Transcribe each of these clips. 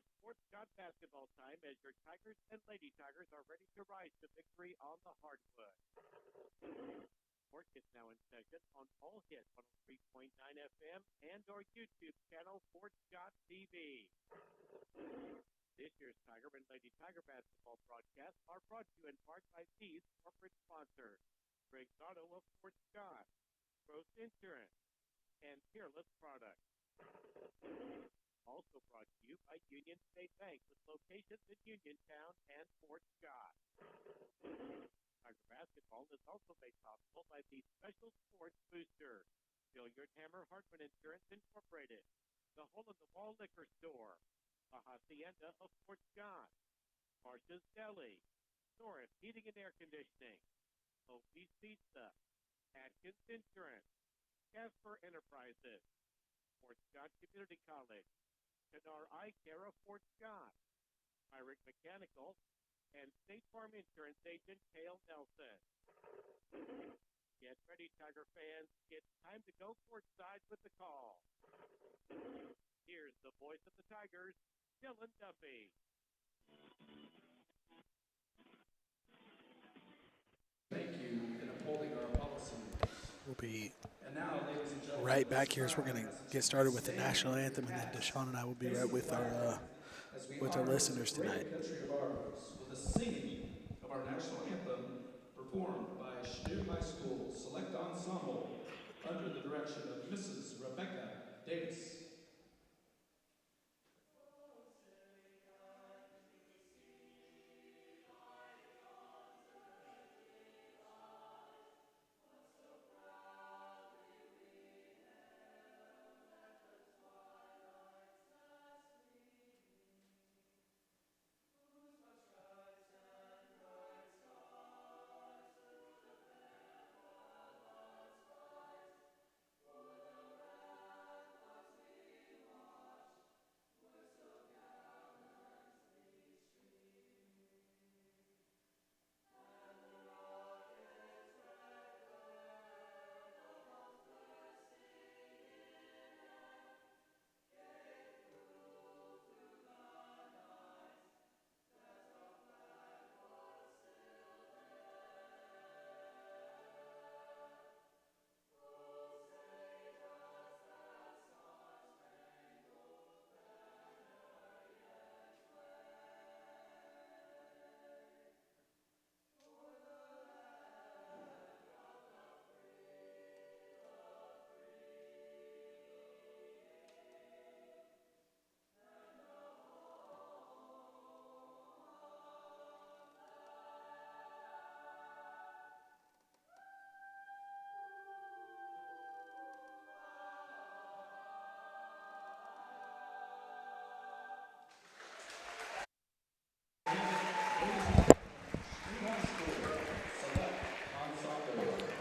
It's Fort Scott basketball time as your Tigers and Lady Tigers are ready to rise to victory on the hardwood. Sport is now in session on All Hit 103.9 FM and our YouTube channel, Fort Scott TV. This year's Tiger and Lady Tiger basketball broadcasts are brought to you in part by these corporate sponsors: Briggs Auto of Fort Scott, Gross Insurance, and Peerless Products. Also brought to you by Union State Bank with locations in Uniontown and Fort Scott. Tiger basketball is also made possible by the Special Sports Booster, Billiard Hammer Hartman Insurance Incorporated, the Hole in the Wall Liquor Store, the Hacienda of Fort Scott, Marcia's Deli, Norris Heating and Air Conditioning, Opie's Pizza, Atkins Insurance, Casper Enterprises, Fort Scott Community College, Canar Eye Care of Fort Scott, Myrick Mechanical, and State Farm Insurance Agent Cale Nelson. Get ready, Tiger fans. It's time to go courtside with the call. Here's the voice of the Tigers, Dylan Duffy. Thank you in upholding our policy. We'll be And now, ladies and gentlemen, right back here, so we're going to get started with the national anthem, and then Deshaun and I will be right with our listeners tonight. Country of ours, with the singing of our national anthem performed by Chanute High School Select Ensemble under the direction of Mrs. Rebecca Davis.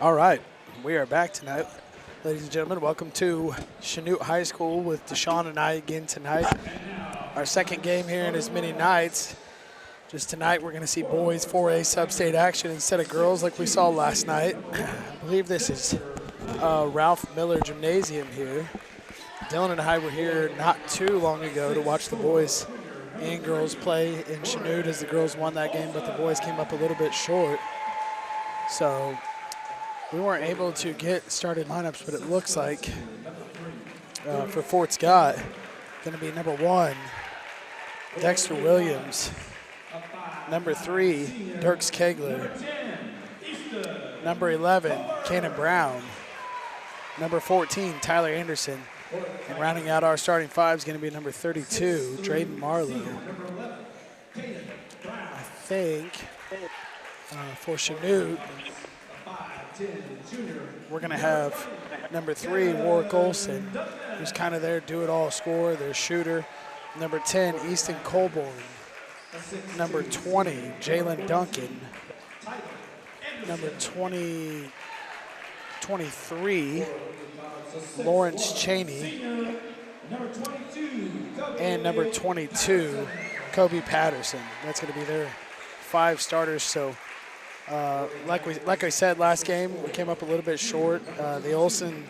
All right, we are back tonight. Ladies and gentlemen, welcome to Chanute High School with Deshaun and I again tonight. Our second game here in as many nights. Just tonight we're going to see boys 4A sub-state action instead of girls like we saw last night. I believe this is Ralph Miller Gymnasium here. Dylan and I were here not too long ago to watch the boys and girls play in Chanute as the girls won that game, but the boys came up a little bit short. So we weren't able to get started lineups, but it looks like for Fort Scott, going to be number 1, Dexter Williams. Number 3, Dirks Kegler. Number 11, Cannon Brown. Number 14, Tyler Anderson. And rounding out our starting 5 is going to be number 32, Drayden Marlowe. I think for Chanute, we're going to have number 3, Warwick Olson, who's kind of their do-it-all scorer, their shooter. Number 10, Easton Colborn. Number 20, Jalen Duncan. Number 23, Lawrence Cheney. And number 22, Kobe Patterson. That's going to be their 5 starters. So like I said last game, we came up a little bit short. The Olsen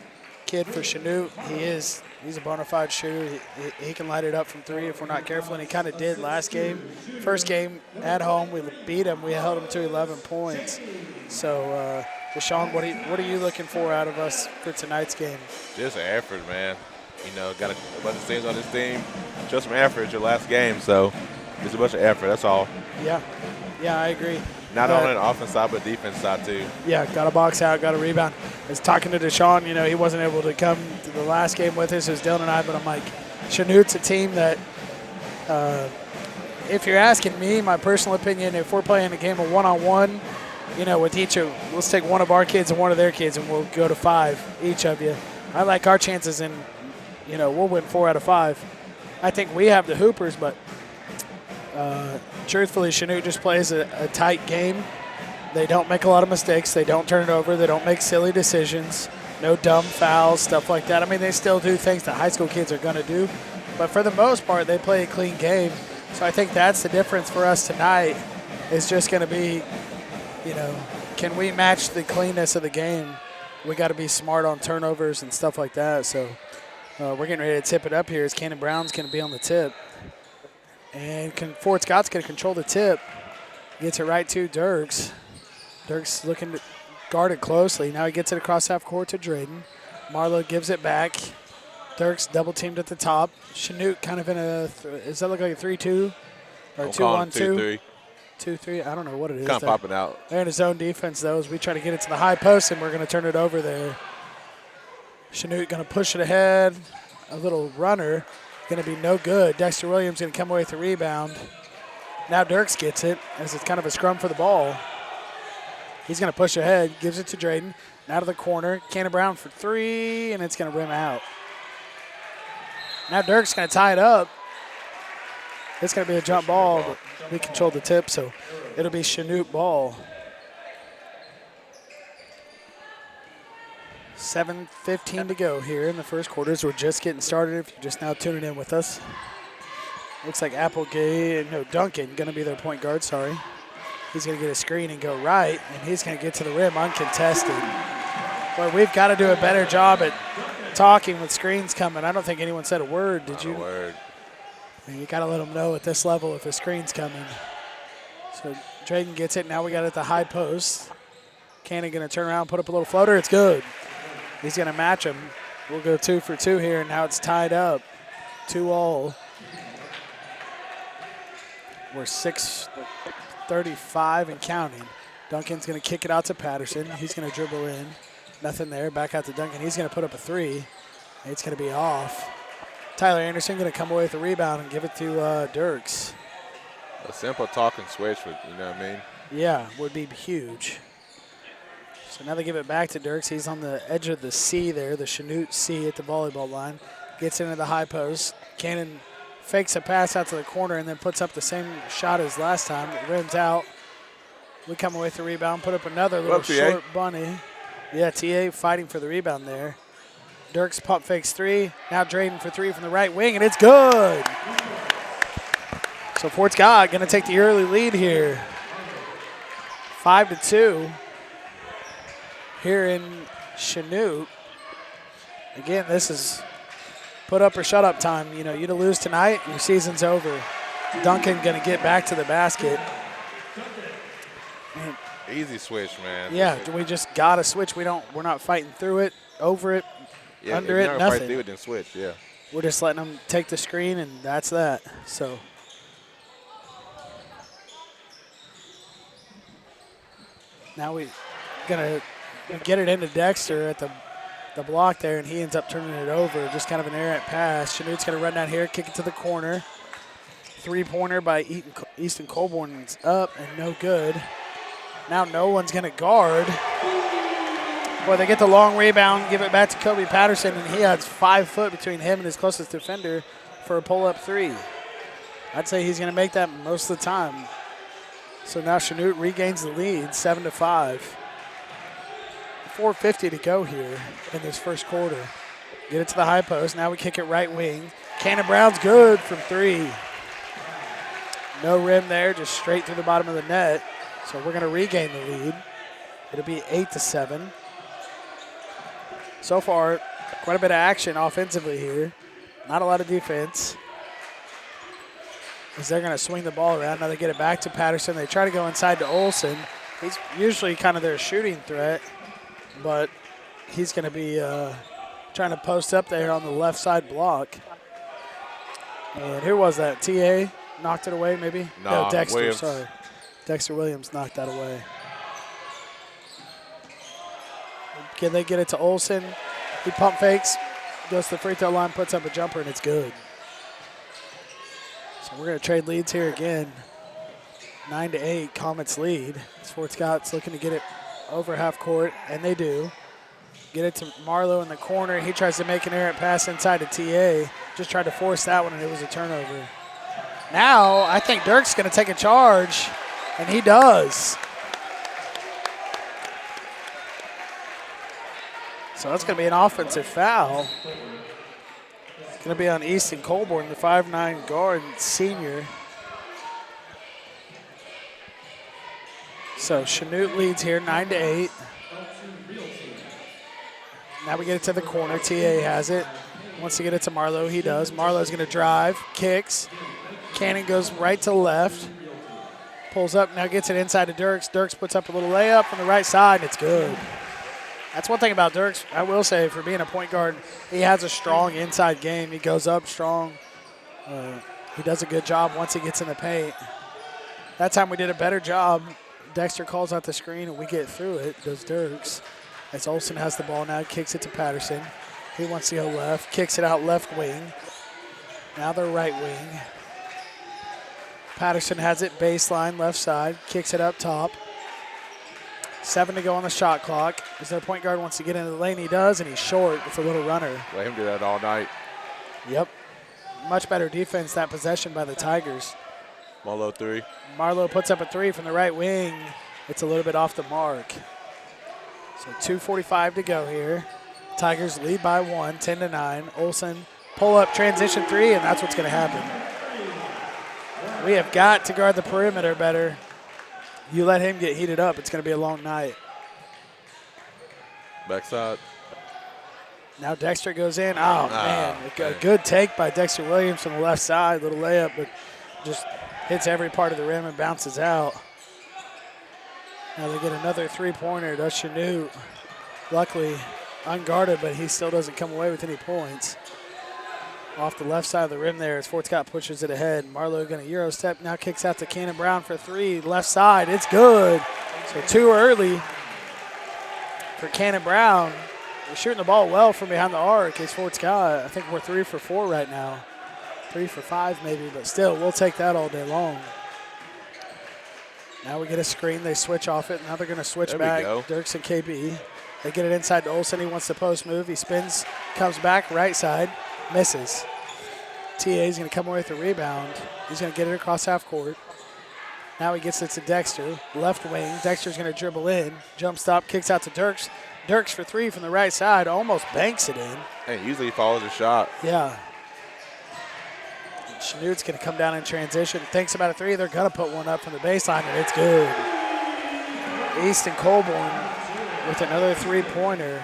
kid for Chanute. He's a bona fide shooter. He can light it up from 3 if we're not careful, and he kind of did last game. First game at home, we beat him. We held him to 11 points. So, Deshaun, what are you looking for out of us for tonight's game? Just an effort, man. You know, got a bunch of things on this team. Just some effort. It's your last game, so just a bunch of effort. That's all. Yeah, I agree. Not only on the offense side, but defense side too. Yeah, got to box out, got to rebound. I was talking to Deshaun, he wasn't able to come to the last game with us, it was Dylan and I, but I'm like, Chanute's a team that, if you're asking me, my personal opinion, if we're playing a game of one-on-one, with each of, let's take one of our kids and one of their kids, and we'll go to 5, each of you. I like our chances, and, we'll win 4 out of 5. I think we have the hoopers, but truthfully, Chanute just plays a tight game. They don't make a lot of mistakes. They don't turn it over. They don't make silly decisions. No dumb fouls, stuff like that. I mean, they still do things that high school kids are going to do. But for the most part, they play a clean game. So I think that's the difference for us tonight is just going to be, can we match the cleanness of the game? We got to be smart on turnovers and stuff like that. So we're getting ready to tip it up here as Cannon Brown's going to be on the tip. And Fort Scott's going to control the tip. Gets it right to Dirks. Dirks looking to guard it closely. Now he gets it across half court to Drayden. Marlowe gives it back. Dirks double teamed at the top. Chanute kind of in does that look like a 3-2? Or 2-1-2? 2-3. I don't know what it is. Kind of popping out. They're in his own defense, though, as we try to get it to the high post, and we're going to turn it over there. Chanute going to push it ahead. A little runner. Going to be no good. Dexter Williams going to come away with the rebound. Now Dirks gets it as it's kind of a scrum for the ball. He's going to push ahead, gives it to Drayden. Out of the corner, Cannon Brown for 3, and it's going to rim out. Now Dirks going to tie it up. It's going to be a jump ball, but we control the tip, so it'll be Chanute ball. 7:15 to go here in the first quarters. We're just getting started if you're just now tuning in with us. Looks like Duncan going to be their point guard, sorry. He's going to get a screen and go right, and he's going to get to the rim uncontested. But we've got to do a better job at talking with screens coming. I don't think anyone said a word, did you? No word. And you got to let them know at this level if a screen's coming. So Drayden gets it. Now we got it at the high post. Cannon going to turn around, put up a little floater. It's good. He's going to match him. We'll go 2 for 2 here, and now it's tied up. 2-all. We're 6:35 and counting. Duncan's going to kick it out to Patterson. He's going to dribble in. Nothing there. Back out to Duncan. He's going to put up a 3. It's going to be off. Tyler Anderson going to come away with the rebound and give it to Dirks. A simple talk and switch, you know what I mean? Yeah, would be huge. So now they give it back to Dirks. He's on the edge of the C there, the Chanute C at the volleyball line. Gets into the high post. Cannon fakes a pass out to the corner and then puts up the same shot as last time. It rims out. We come away with the rebound, put up another little short bunny. Yeah, TA fighting for the rebound there. Dirks pump fakes 3. Now Drayden for 3 from the right wing, and it's good. So Fort Scott going to take the early lead here. 5-2 here in Chanute. Again, this is put up or shut up time. You to lose tonight, your season's over. Duncan going to get back to the basket. Man. Easy switch, man. Yeah, we just got to switch. We're not fighting through it, over it, under it, nothing. Fight through it, then switch, yeah. We're just letting them take the screen, and that's that. So now we're going to get it into Dexter at the block there, and he ends up turning it over. Just kind of an errant pass. Chanute's going to run down here, kick it to the corner. 3-pointer by Easton Colborn's up and no good. Now no one's going to guard. Boy, they get the long rebound, give it back to Kobe Patterson, and he has 5 foot between him and his closest defender for a pull-up 3. I'd say he's going to make that most of the time. So now Chanute regains the lead, 7-5. 4:50 to go here in this first quarter. Get it to the high post. Now we kick it right wing. Cannon Brown's good from 3. No rim there, just straight through the bottom of the net. So we're going to regain the lead. It'll be 8-7. So far, Quite a bit of action offensively here. Not a lot of defense. As they're going to swing the ball around. Now they get it back to Patterson. They try to go inside to Olson. He's usually kind of their shooting threat, but he's going to be trying to post up there on the left side block. And who was that? TA knocked it away maybe? Nah, no, Dexter, Williams. sorry. Dexter Williams knocked that away. Can they get it to Olson? He pump fakes, goes to the free throw line, puts up a jumper, and it's good. So we're going to trade leads here again. 9-8, Comets lead. Fort Scott's looking to get it over half court, and they do. Get it to Marlowe in the corner. He tries to make an errant pass inside to TA. Just tried to force that one, and it was a turnover. Now I think Dirk's going to take a charge, and he does. So that's going to be an offensive foul. It's going to be on Easton Colborn, the 5'9" guard senior. So Chanute leads here 9-8. Now we get it to the corner. TA has it. Wants to get it to Marlowe. He does. Marlowe's going to drive, kicks. Cannon goes right to left. Pulls up, now gets it inside to Dirks. Dirks puts up a little layup from the right side, and it's good. That's one thing about Dirks, I will say, for being a point guard, he has a strong inside game. He goes up strong. He does a good job once he gets in the paint. That time we did a better job. Dexter calls out the screen, and we get through it, does Dirks. As Olson has the ball now, kicks it to Patterson. He wants to go left, kicks it out left wing. Now they're right wing. Patterson has it baseline, left side, kicks it up top. 7 to go on the shot clock. As their point guard wants to get into the lane, he does, and he's short with a little runner. Let him do that all night. Yep. Much better defense that possession by the Tigers. Marlowe 3. Marlowe puts up a 3 from the right wing. It's a little bit off the mark. So 2:45 to go here. Tigers lead by 1, 10-9. Olson pull up transition 3, and that's what's going to happen. We have got to guard the perimeter better. You let him get heated up, it's going to be a long night. Backside. Now Dexter goes in. Oh, man. A good take by Dexter Williams from the left side. Little layup, but just hits every part of the rim and bounces out. Now they get another three-pointer. Does Chanute. Luckily unguarded, but he still doesn't come away with any points. Off the left side of the rim there as Fort Scott pushes it ahead. Marlowe going to Euro step, now kicks out to Cannon Brown for 3. Left side, it's good. So too early for Cannon Brown. They're shooting the ball well from behind the arc as Fort Scott. I think we're 3 for 4 right now. 3 for 5 maybe, but still, we'll take that all day long. Now we get a screen. They switch off it. Now they're going to switch back. Dirks and KB. They get it inside to Olson. He wants the post move. He spins, comes back, right side, misses. TA is going to come away with the rebound. He's going to get it across half court. Now he gets it to Dexter, left wing. Dexter's going to dribble in, jump stop, kicks out to Dirks. Dirks for 3 from the right side, almost banks it in. And usually he follows the shot. Yeah. Chanute's going to come down in transition. Thinks about a 3. They're going to put one up from the baseline, and it's good. Easton Colborn with another three-pointer.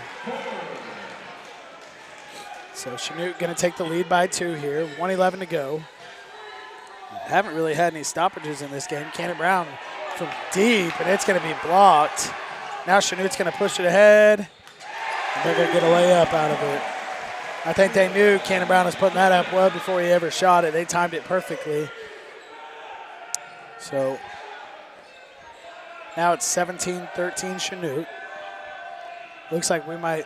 So Chanute going to take the lead by 2 here. 1:11 to go. Haven't really had any stoppages in this game. Cannon Brown from deep, and it's going to be blocked. Now Chanute's going to push it ahead, and they're going to get a layup out of it. I think they knew Cannon Brown was putting that up well before he ever shot it. They timed it perfectly. So now it's 17-13 Chanute. Looks like we might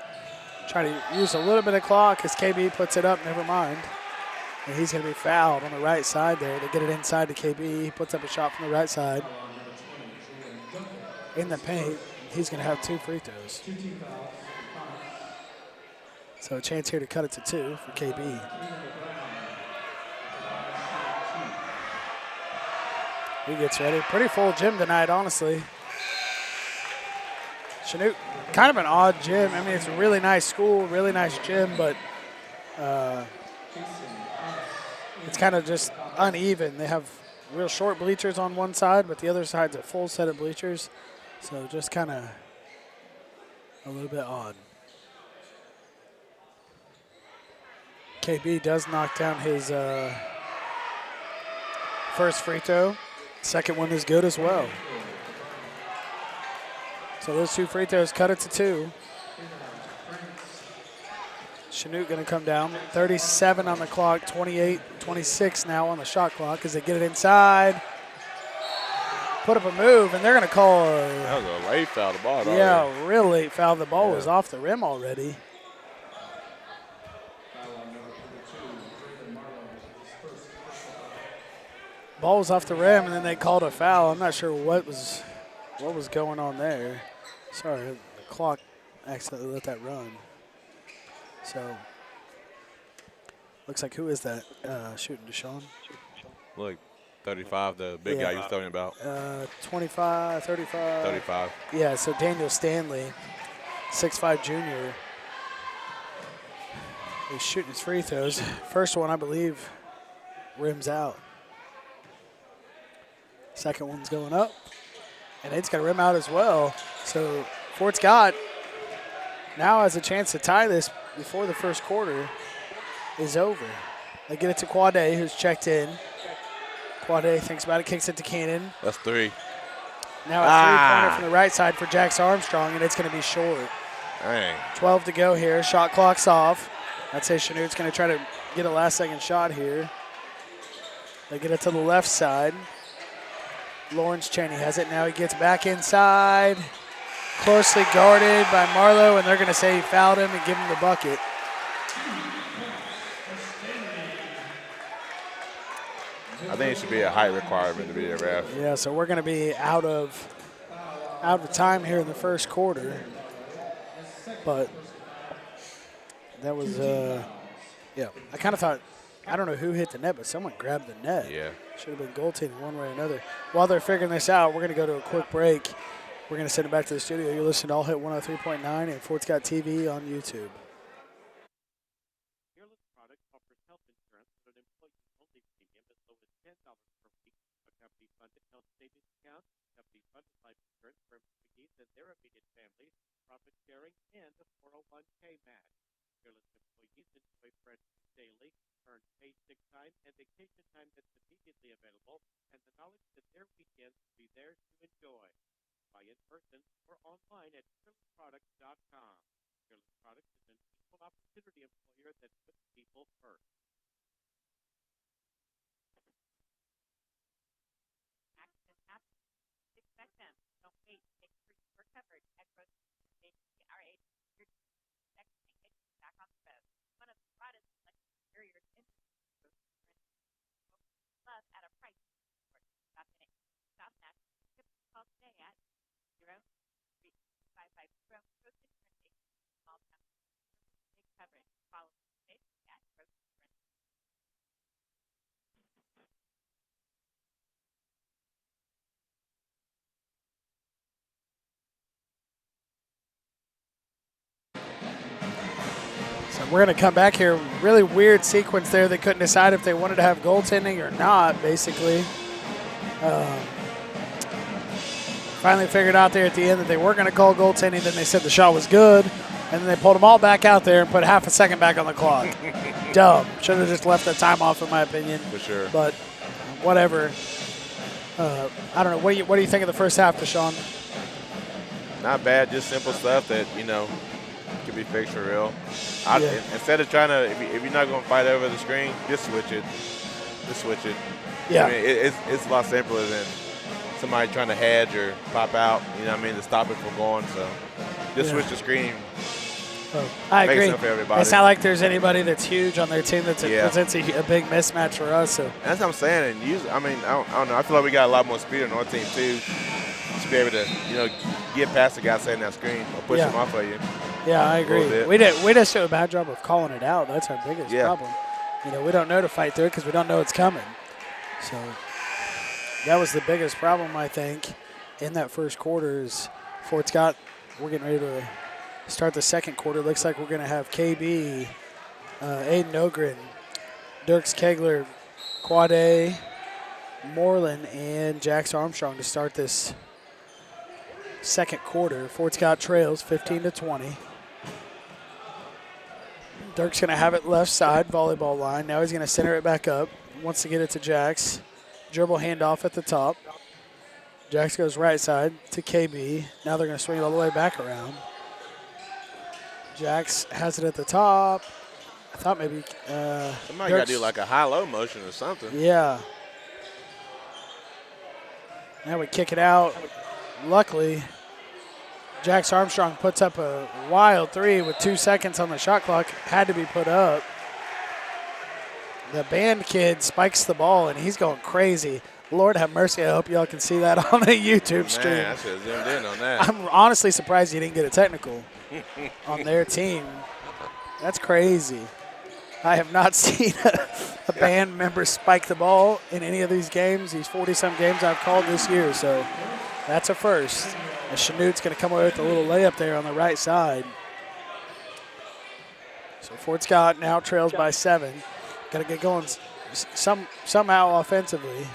try to use a little bit of clock as KB puts it up, never mind. And he's going to be fouled on the right side there. They get it inside to KB. He puts up a shot from the right side. In the paint, he's going to have 2 free throws. So a chance here to cut it to 2 for KB. He gets ready. Pretty full gym tonight, honestly. Chanute, kind of an odd gym. I mean, it's a really nice school, really nice gym, but it's kind of just uneven. They have real short bleachers on one side, but the other side's a full set of bleachers. So just kind of a little bit odd. KB does knock down his first free throw. Second one is good as well. So those 2 free throws cut it to 2. Chanute going to come down. 37 on the clock, 28-26 now on the shot clock as they get it inside. Put up a move, and they're going to call That was a late foul. The ball. Yeah, real late foul. The ball was off the rim already. Ball was off the rim, and then they called a foul. I'm not sure what was going on there. Sorry, the clock accidentally let that run. So, looks like who is that shooting, Deshaun? Look, 35, the big guy you was talking about. 25, 35. 35. Yeah, so Daniel Stanley, 6'5" junior. He's shooting his free throws. First one, I believe, rims out. Second one's going up, and it's going to rim out as well. So Fort Scott now has a chance to tie this before the first quarter is over. They get it to Quade, who's checked in. Quade thinks about it, kicks it to Keenan. That's 3. Now a three-pointer from the right side for Jax Armstrong, and it's going to be short. Dang. 12 to go here. Shot clock's off. I'd say Chanute's going to try to get a last-second shot here. They get it to the left side. Lawrence Cheney has it. Now he gets back inside. Closely guarded by Marlowe, and they're going to say he fouled him and give him the bucket. I think it should be a height requirement to be a ref. Yeah, so we're going to be out of time here in the first quarter. But that was, yeah. I kind of thought, I don't know who hit the net, but someone grabbed the net. Yeah. Should have been goaltending one way or another. While they're figuring this out, we're going to go to a quick break. We're going to send it back to the studio. You're listening to All Hit 103.9 and Fort Scott TV on YouTube. Fearless Products offers health insurance at an employee-only premium as low as $10 per week, a company-funded health savings account, company-funded life insurance for employees and their immediate families, profit sharing, and a 401k match. Fearless employees enjoy fresh daily, earn paid sick time and vacation time that's immediately available, and the knowledge that their weekends will be theirs to enjoy. Buy in person or online at fearlessproducts.com. Fearless Products is an equal opportunity employer that puts people first. Accidents happen. Expect them. Don't wait. Make sure you're covered. Experts are a second and get you back on the road. One of the broadest electric carriers in the love at a price. Stop in it. Stop that. Call today at 03550 small town. Big coverage. Follow me at So we're going to come back here. Really weird sequence there. They couldn't decide if they wanted to have goaltending or not, basically. Finally figured out there at the end that they weren't going to call goaltending. Then they said the shot was good. And then they pulled them all back out there and put half a second back on the clock. Dumb. Should have just left the time off, in my opinion. For sure. But whatever. I don't know. What do you think of the first half, Deshaun? Not bad, just simple stuff that, could be fixed for real. Instead of trying to, if you're not going to fight over the screen, just switch it. Just switch it. Yeah. I mean, it's a lot simpler than somebody trying to hedge or pop out, to stop it from going. So just switch the screen. I agree. Sense for everybody. It's not like there's anybody that's huge on their team that presents a big mismatch for us. So that's what I'm saying. And usually, I don't know. I feel like we got a lot more speed on our team too, to be able to, get past the guy setting that screen or push him off of you. Yeah, I agree. We just do a bad job of calling it out. That's our biggest problem. We don't know to fight through it because we don't know it's coming. So that was the biggest problem, I think, in that first quarter is Fort Scott. We're getting ready to start the second quarter. Looks like we're going to have KB, Aiden Ogren, Dirks Kegler, Quade, Moreland, and Jax Armstrong to start this second quarter. Fort Scott trails 15-20. Dirk's going to have it left side, volleyball line. Now he's going to center it back up. Wants to get it to Jax. Dribble handoff at the top. Jax goes right side to KB. Now they're going to swing it all the way back around. Jax has it at the top. I thought maybe Somebody got to do like a high-low motion or something. Yeah. Now we kick it out. Luckily, Jax Armstrong puts up a wild three with 2 seconds on the shot clock. Had to be put up. The band kid spikes the ball, and he's going crazy. Lord have mercy. I hope y'all can see that on a YouTube stream. Man, I should have zoomed in on that. I'm honestly surprised he didn't get a technical on their team. That's crazy. I have not seen a band member spike the ball in any of these games, these 40-some games I've called this year. So that's a first. And Chanute's going to come away with a little layup there on the right side. So Fort Scott now trails by 7. Got to get going somehow offensively.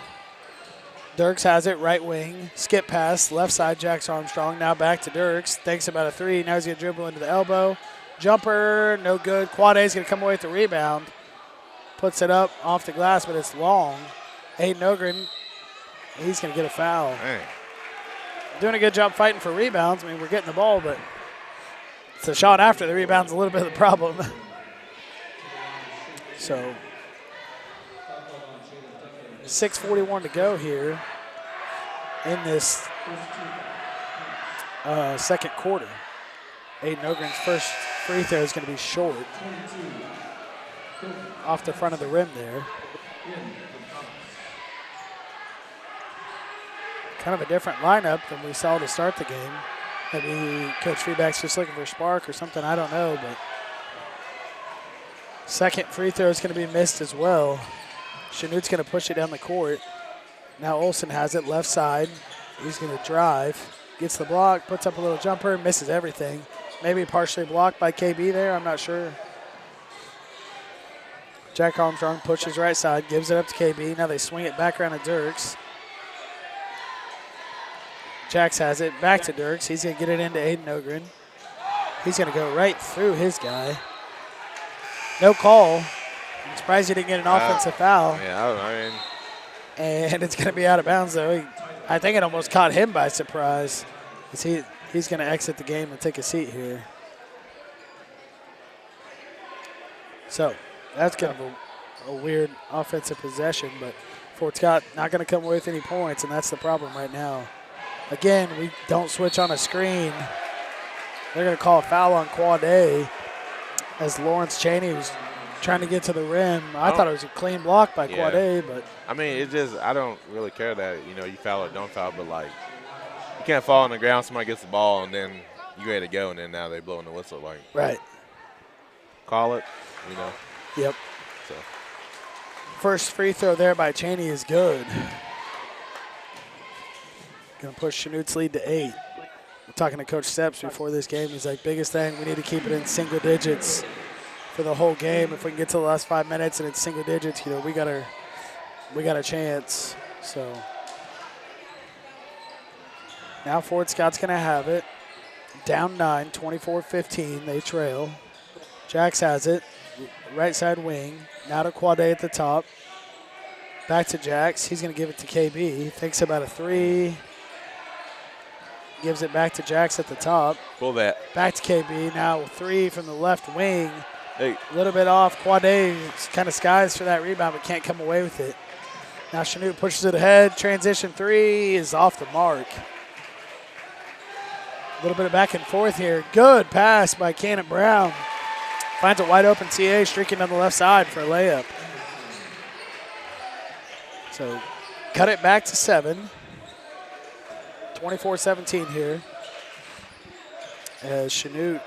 Dirks has it, right wing. Skip pass, left side, Jax Armstrong. Now back to Dirks. Thinks about a three. Now he's going to dribble into the elbow. Jumper, no good. Quade is going to come away with the rebound. Puts it up off the glass, but it's long. Aiden Ogren, he's going to get a foul. Dang. Doing a good job fighting for rebounds. I mean, we're getting the ball, but it's a shot after the rebound's a little bit of the problem. So 6:41 to go here in this second quarter. Aiden Ogren's first free throw is going to be short. Off the front of the rim there. Kind of a different lineup than we saw to start the game. Maybe Coach Feedback's just looking for a spark or something, I don't know, but second free throw is going to be missed as well. Chanute's going to push it down the court. Now Olsen has it left side. He's going to drive. Gets the block, puts up a little jumper, misses everything. Maybe partially blocked by KB there, I'm not sure. Jack Armstrong pushes right side, gives it up to KB. Now they swing it back around to Dirks. Jax has it, back to Dirks. He's going to get it into Aiden Ogren. He's going to go right through his guy. No call. I'm surprised he didn't get an offensive foul. Yeah, I mean. And it's going to be out of bounds, though. I think it almost caught him by surprise. He's going to exit the game and take a seat here. So that's kind of a weird offensive possession, but Fort Scott not going to come away with any points, and that's the problem right now. Again, we don't switch on a screen. They're going to call a foul on Quade as Lawrence Cheney was trying to get to the rim. I thought it was a clean block by Quade, but I mean, it's just, I don't really care that, you foul or don't foul, but, like, you can't fall on the ground, somebody gets the ball, and then you ready to go, and then now they're blowing the whistle. Like, right. Call it, Yep. So. First free throw there by Cheney is good. Going to push Chanute's lead to 8. We're talking to Coach Steps before this game. He's like, biggest thing, we need to keep it in single digits for the whole game. If we can get to the last 5 minutes and it's single digits, we got a chance. So now Fort Scott's going to have it. Down 9, 24-15. They trail. Jax has it. Right side wing. Now to Quade at the top. Back to Jax. He's going to give it to KB. Thinks about a three. Gives it back to Jax at the top. Pull that. Back to KB. Now three from the left wing. Hey. A little bit off. Quade kind of skies for that rebound but can't come away with it. Now Chanute pushes it ahead. Transition three is off the mark. A little bit of back and forth here. Good pass by Cannon Brown. Finds a wide open TA streaking on the left side for a layup. So cut it back to 7. 24-17 here. As Chanute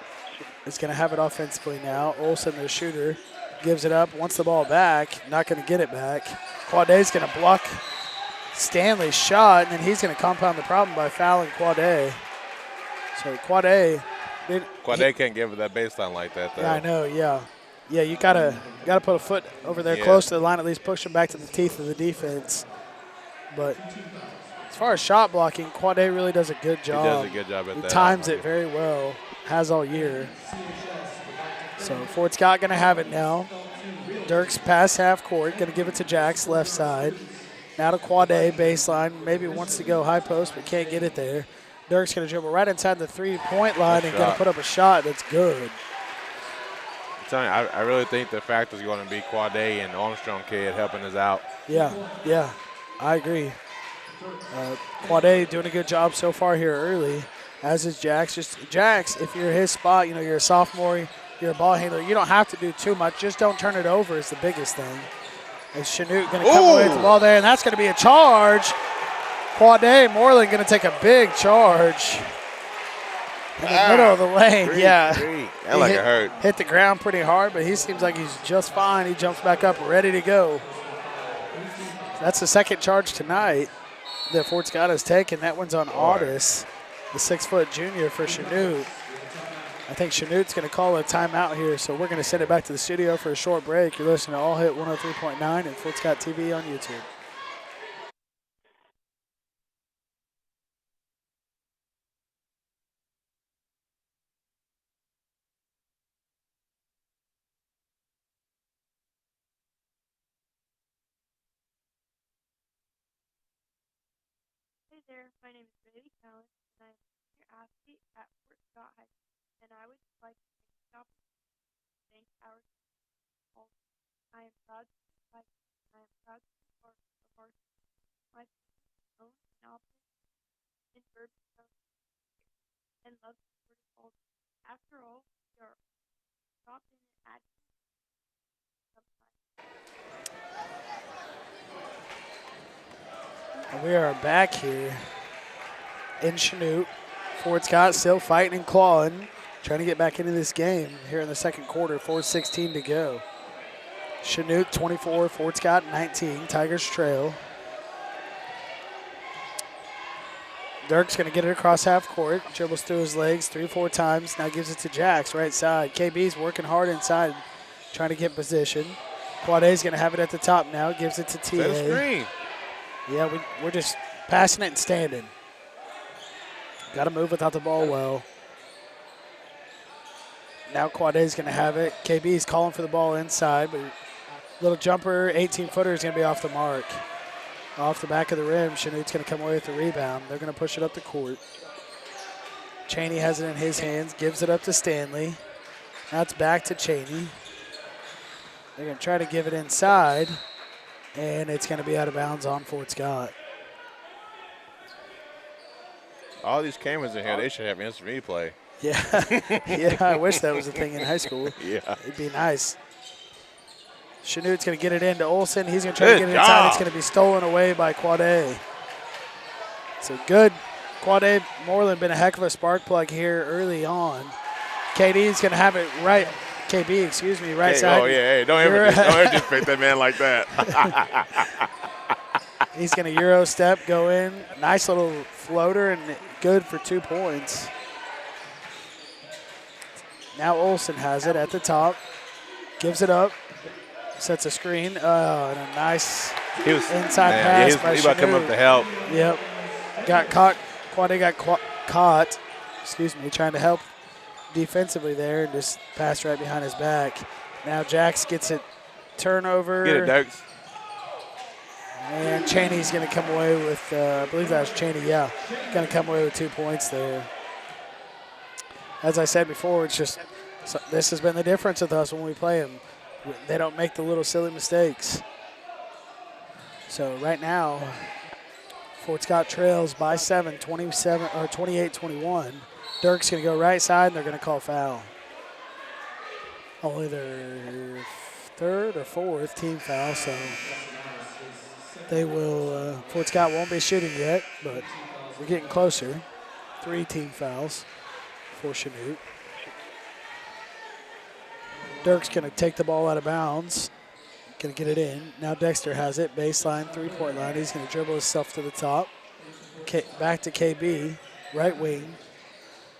is going to have it offensively now. Olsen, the shooter, gives it up, wants the ball back, not going to get it back. Quade's going to block Stanley's shot, and then he's going to compound the problem by fouling Quade. So Quade can't give it that baseline like that, though. Yeah, I know, yeah. Yeah, you gotta put a foot over there close to the line, at least push him back to the teeth of the defense. But as far as shot blocking, Quade really does a good job. He does a good job at that. He times it very well, has all year. So Fort Scott going to have it now. Dirks pass half court, going to give it to Jax left side. Now to Quade baseline, maybe wants to go high post but can't get it there. Dirk's going to dribble right inside the 3-point line and going to put up a shot that's good. I'm telling you, I really think the fact is going to be Quade and Armstrong kid helping us out. Yeah, I agree. Quade doing a good job so far here early, as is Jax. Jax, if you're his spot, you're a sophomore, you're a ball handler, you don't have to do too much. Just don't turn it over is the biggest thing. Is Chanute going to come away with the ball there, and that's going to be a charge. Quade Moreland going to take a big charge in the middle of the lane. That like it hurt. Hit the ground pretty hard, but he seems like he's just fine. He jumps back up, ready to go. That's the second charge tonight that Fort Scott has taken. That one's on Audis, the 6-foot junior for Chanute. I think Chanute's going to call a timeout here, so we're going to send it back to the studio for a short break. You're listening to All Hit 103.9 and Fort Scott TV on YouTube. Hey there, my name is Bailey Cowan, and I'm a senior athlete at Fort Scott High School, and I would like to take this opportunity to thank our school. I am proud to be I am proud to be part of our school. My family owns and operates in Birdsville and loves supporting all. After all, we are stopped in an action sometimes. And we are back here in Chanute. Fort Scott still fighting and clawing, trying to get back into this game here in the second quarter. 4:16 to go. Chanute 24, Fort Scott 19. Tigers trail. Dirk's going to get it across half court. Dribbles through his legs 3-4 times. Now gives it to Jax right side. KB's working hard inside, trying to get position. Quade's going to have it at the top now. Gives it to TA. Set a screen. Yeah, we're just passing it and standing. Got to move without the ball well. Now Quade's going to have it. KB's calling for the ball inside, but little jumper, 18-footer is going to be off the mark. Off the back of the rim, Chanute's going to come away with the rebound. They're going to push it up the court. Cheney has it in his hands, gives it up to Stanley. Now it's back to Cheney. They're going to try to give it inside, and it's going to be out of bounds on Fort Scott. All these cameras in here, they should have instant replay. Yeah, I wish that was a thing in high school. Yeah. It'd be nice. Chanute's going to get it into Olsen. He's going to try to get it inside. It's going to be stolen away by Quade. So good. Quade Moreland been a heck of a spark plug here early on. KD's going to have it right. KB, excuse me, right side. Oh, yeah, hey, don't ever disrespect that man like that. He's going to Euro step, go in. Nice little floater and good for 2 points. Now Olsen has it at the top. Gives it up. Sets a screen. And a nice inside pass by Chanute. He about to come up to help. Yep. Got caught. Quade got caught. Excuse me, trying to help defensively there and just passed right behind his back. Now Jax gets it. Turnover. Get it, Dirks. And Cheney's going to come away with, I believe that was Cheney, yeah. Going to come away with 2 points there. As I said before, it's just, this has been the difference with us when we play them. They don't make the little silly mistakes. So right now, Fort Scott trails by 7, 28-21. Dirk's going to go right side, and they're going to call foul. Only their third or fourth team foul, so they will, Fort Scott won't be shooting yet, but we're getting closer. 3 team fouls for Chanute. Dirk's going to take the ball out of bounds. Going to get it in. Now Dexter has it. Baseline, 3-point line. He's going to dribble himself to the top. Back to KB, right wing.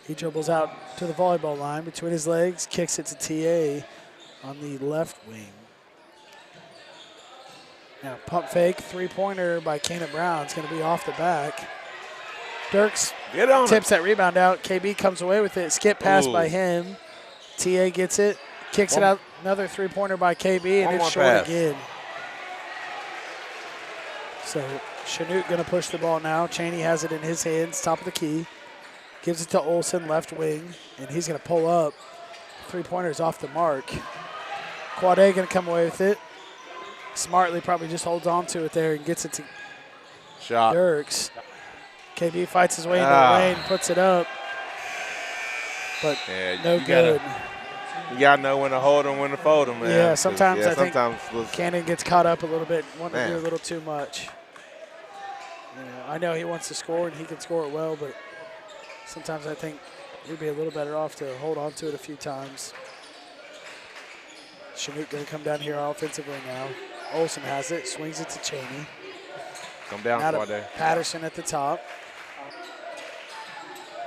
He dribbles out to the volleyball line between his legs, kicks it to TA on the left wing. Now pump fake, 3-pointer by Kana Brown. It's going to be off the back. Dirks tips that rebound out. KB comes away with it. Skip pass by him. TA gets it. Kicks it out. Another three-pointer by KB, and One it's more short pass. again. So Chanute going to push the ball now. Cheney has it in his hands, top of the key. Gives it to Olsen, left wing, and he's going to pull up. Three-pointers off the mark. Quade going to come away with it. Smartly probably just holds on to it there and gets it to Shot. Dirks. KB fights his way into the lane, puts it up. But Yeah, no good. You got to know when to hold them, when to fold them, man. Yeah, sometimes I think sometimes Cannon gets caught up a little bit, wanting to do a little too much. You know, I know he wants to score and he can score it well, but sometimes I think he'd be a little better off to hold on to it a few times. Chanute going to come down here offensively now. Olsen has it, swings it to Cheney. Come down, Now to Quade. Patterson at the top.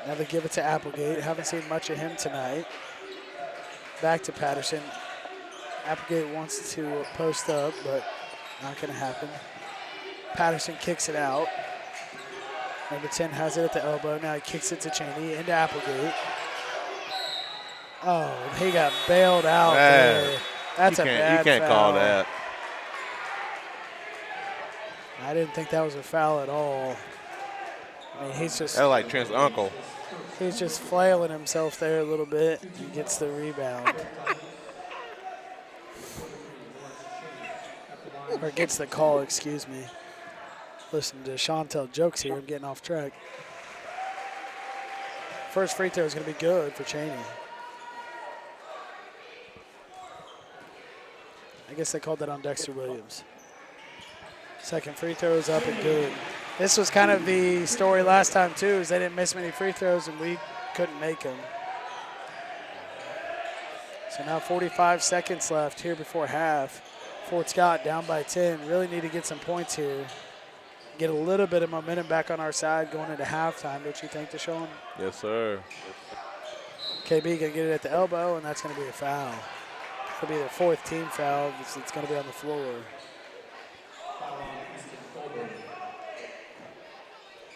Now they give it to Applegate. Haven't seen much of him tonight. Back to Patterson. Applegate wants to post up, but not going to happen. Patterson kicks it out. Number 10 has it at the elbow. Now he kicks it to Cheney into Applegate. Oh, he got bailed out there. That's a bad You can't foul. call that. I didn't think that was a foul at all. I mean, he's just That's like Trent's uncle. he's just flailing himself there a little bit. He gets the rebound. Or gets the call, excuse me. Listen to Sean tell jokes here. I'm getting off track. First free throw is going to be good for Cheney. I guess they called that on Dexter Williams. Second free throw is up and good. This was kind of the story last time, too, is they didn't miss many free throws and we couldn't make them. So now 45 seconds left here before half. Fort Scott down by 10. Really need to get some points here. Get a little bit of momentum back on our side going into halftime, don't you think, Deshaun? Yes, sir. KB going to get it at the elbow, and that's going to be a foul. It'll be their fourth team foul. It's going to be on the floor.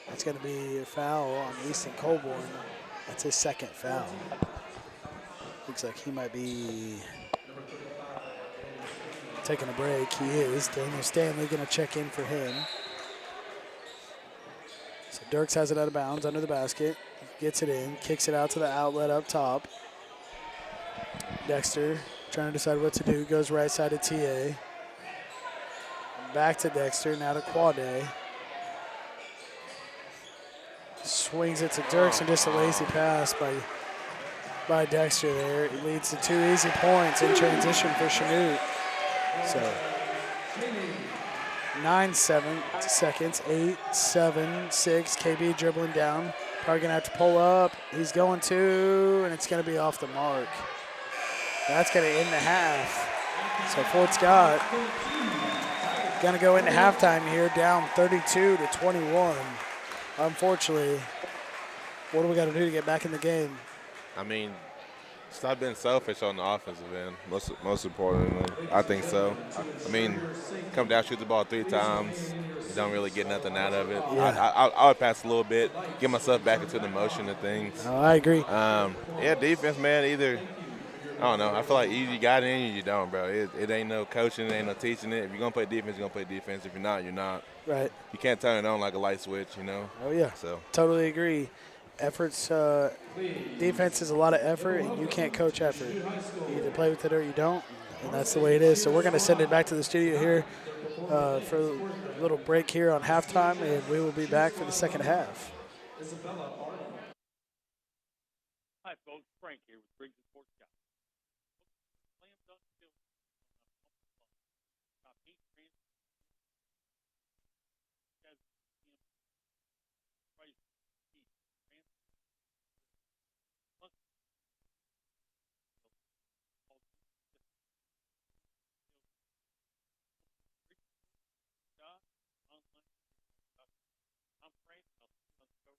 That's going to be a foul on Easton Colborn. That's his second foul. Looks like he might be taking a break. He is. Daniel Stanley going to check in for him. So Dirks has it out of bounds under the basket. Gets it in. Kicks it out to the outlet up top. Dexter trying to decide what to do. Goes right side to TA. Back to Dexter. Now to Quade. Swings it to Dirks and just a lazy pass by Dexter there. It leads to 2 easy points in transition for Chanute. So 9 seconds, 8, 7, 6. KB dribbling down. Probably going to have to pull up. He's going to, and it's going to be off the mark. That's going to end the half. So Fort Scott going to go into halftime here down 32-21. Unfortunately, what do we got to do to get back in the game? I mean, stop being selfish on the offensive end, most importantly. I think so. I mean, come down, shoot the ball 3 times. You don't really get nothing out of it. Yeah. I would pass a little bit, get myself back into the motion of things. Oh, I agree. Yeah, defense, man, either, I don't know. I feel like either you got it in you, you don't, bro. It ain't no coaching, it ain't no teaching it. If you're going to play defense, you're going to play defense. If you're not, you're not. Right. You can't turn it on like a light switch, you know? Oh, yeah. So Totally agree. Efforts, defense is a lot of effort, and you can't coach effort. You either play with it or you don't, and that's the way it is. So we're going to send it back to the studio here for a little break here on halftime, and we will be back for the second half. Hi, folks. Frank here with Briggs and Fort Scott. Slam dunk still top 8 trans as price trans plus online. I'm Frank. I'll see you on the show.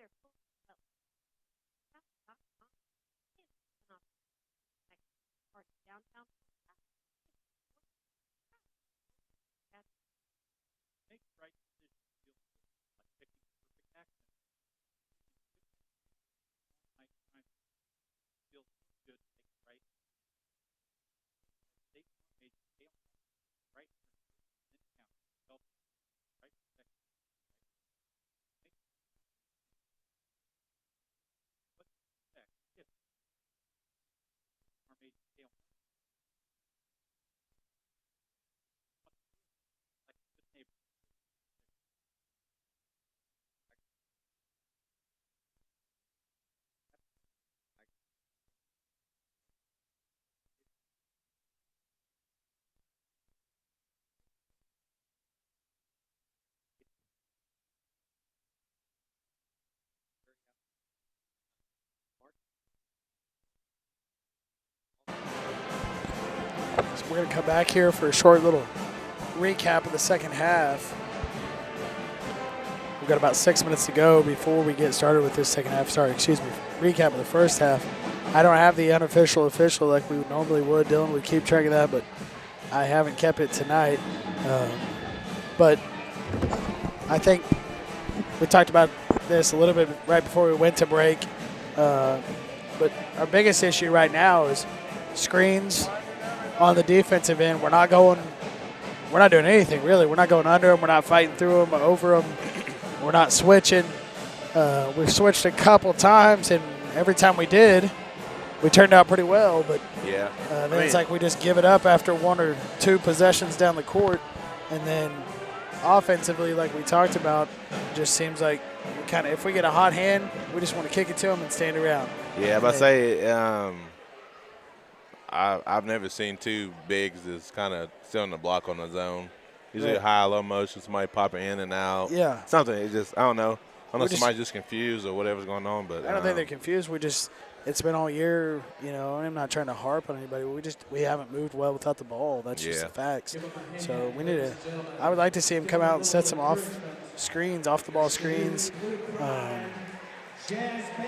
are full of not kids off next park downtown. Make the right decision feel good, like picking the perfect accent. Nice time. Feels so good to make the right state made scale right then count. Self right second. Make what expect if are made scale like a good neighbor. So we're going to come back here for a short little recap of the second half. We've got about 6 minutes to go before we get started with this second half. Sorry, excuse me. Recap of the first half. I don't have the unofficial official like we normally would. Dylan would keep track of that, but I haven't kept it tonight. But I think we talked about this a little bit right before we went to break. But our biggest issue right now is screens on the defensive end. We're not doing anything really. We're not going under them. We're not fighting through them or over them. We're not switching. We've switched a couple times, and every time we did, we turned out pretty well. But Yeah. then it's like we just give it up after one or two possessions down the court. And then offensively, like we talked about, it just seems like we kind of, if we get a hot hand, we just want to kick it to them and stand around. Yeah, but I say I've never seen two bigs that's kind of still on the block on the zone. Usually Right. high, low motion, somebody popping in and out. Yeah. Something. It just, I don't know. I don't know if We just- somebody's just confused or whatever's going on. But I don't think they're confused. It's been all year, and I'm not trying to harp on anybody. We haven't moved well without the ball. That's just Yeah. the facts. So we need to. I would like to see him come out and set some off the ball screens,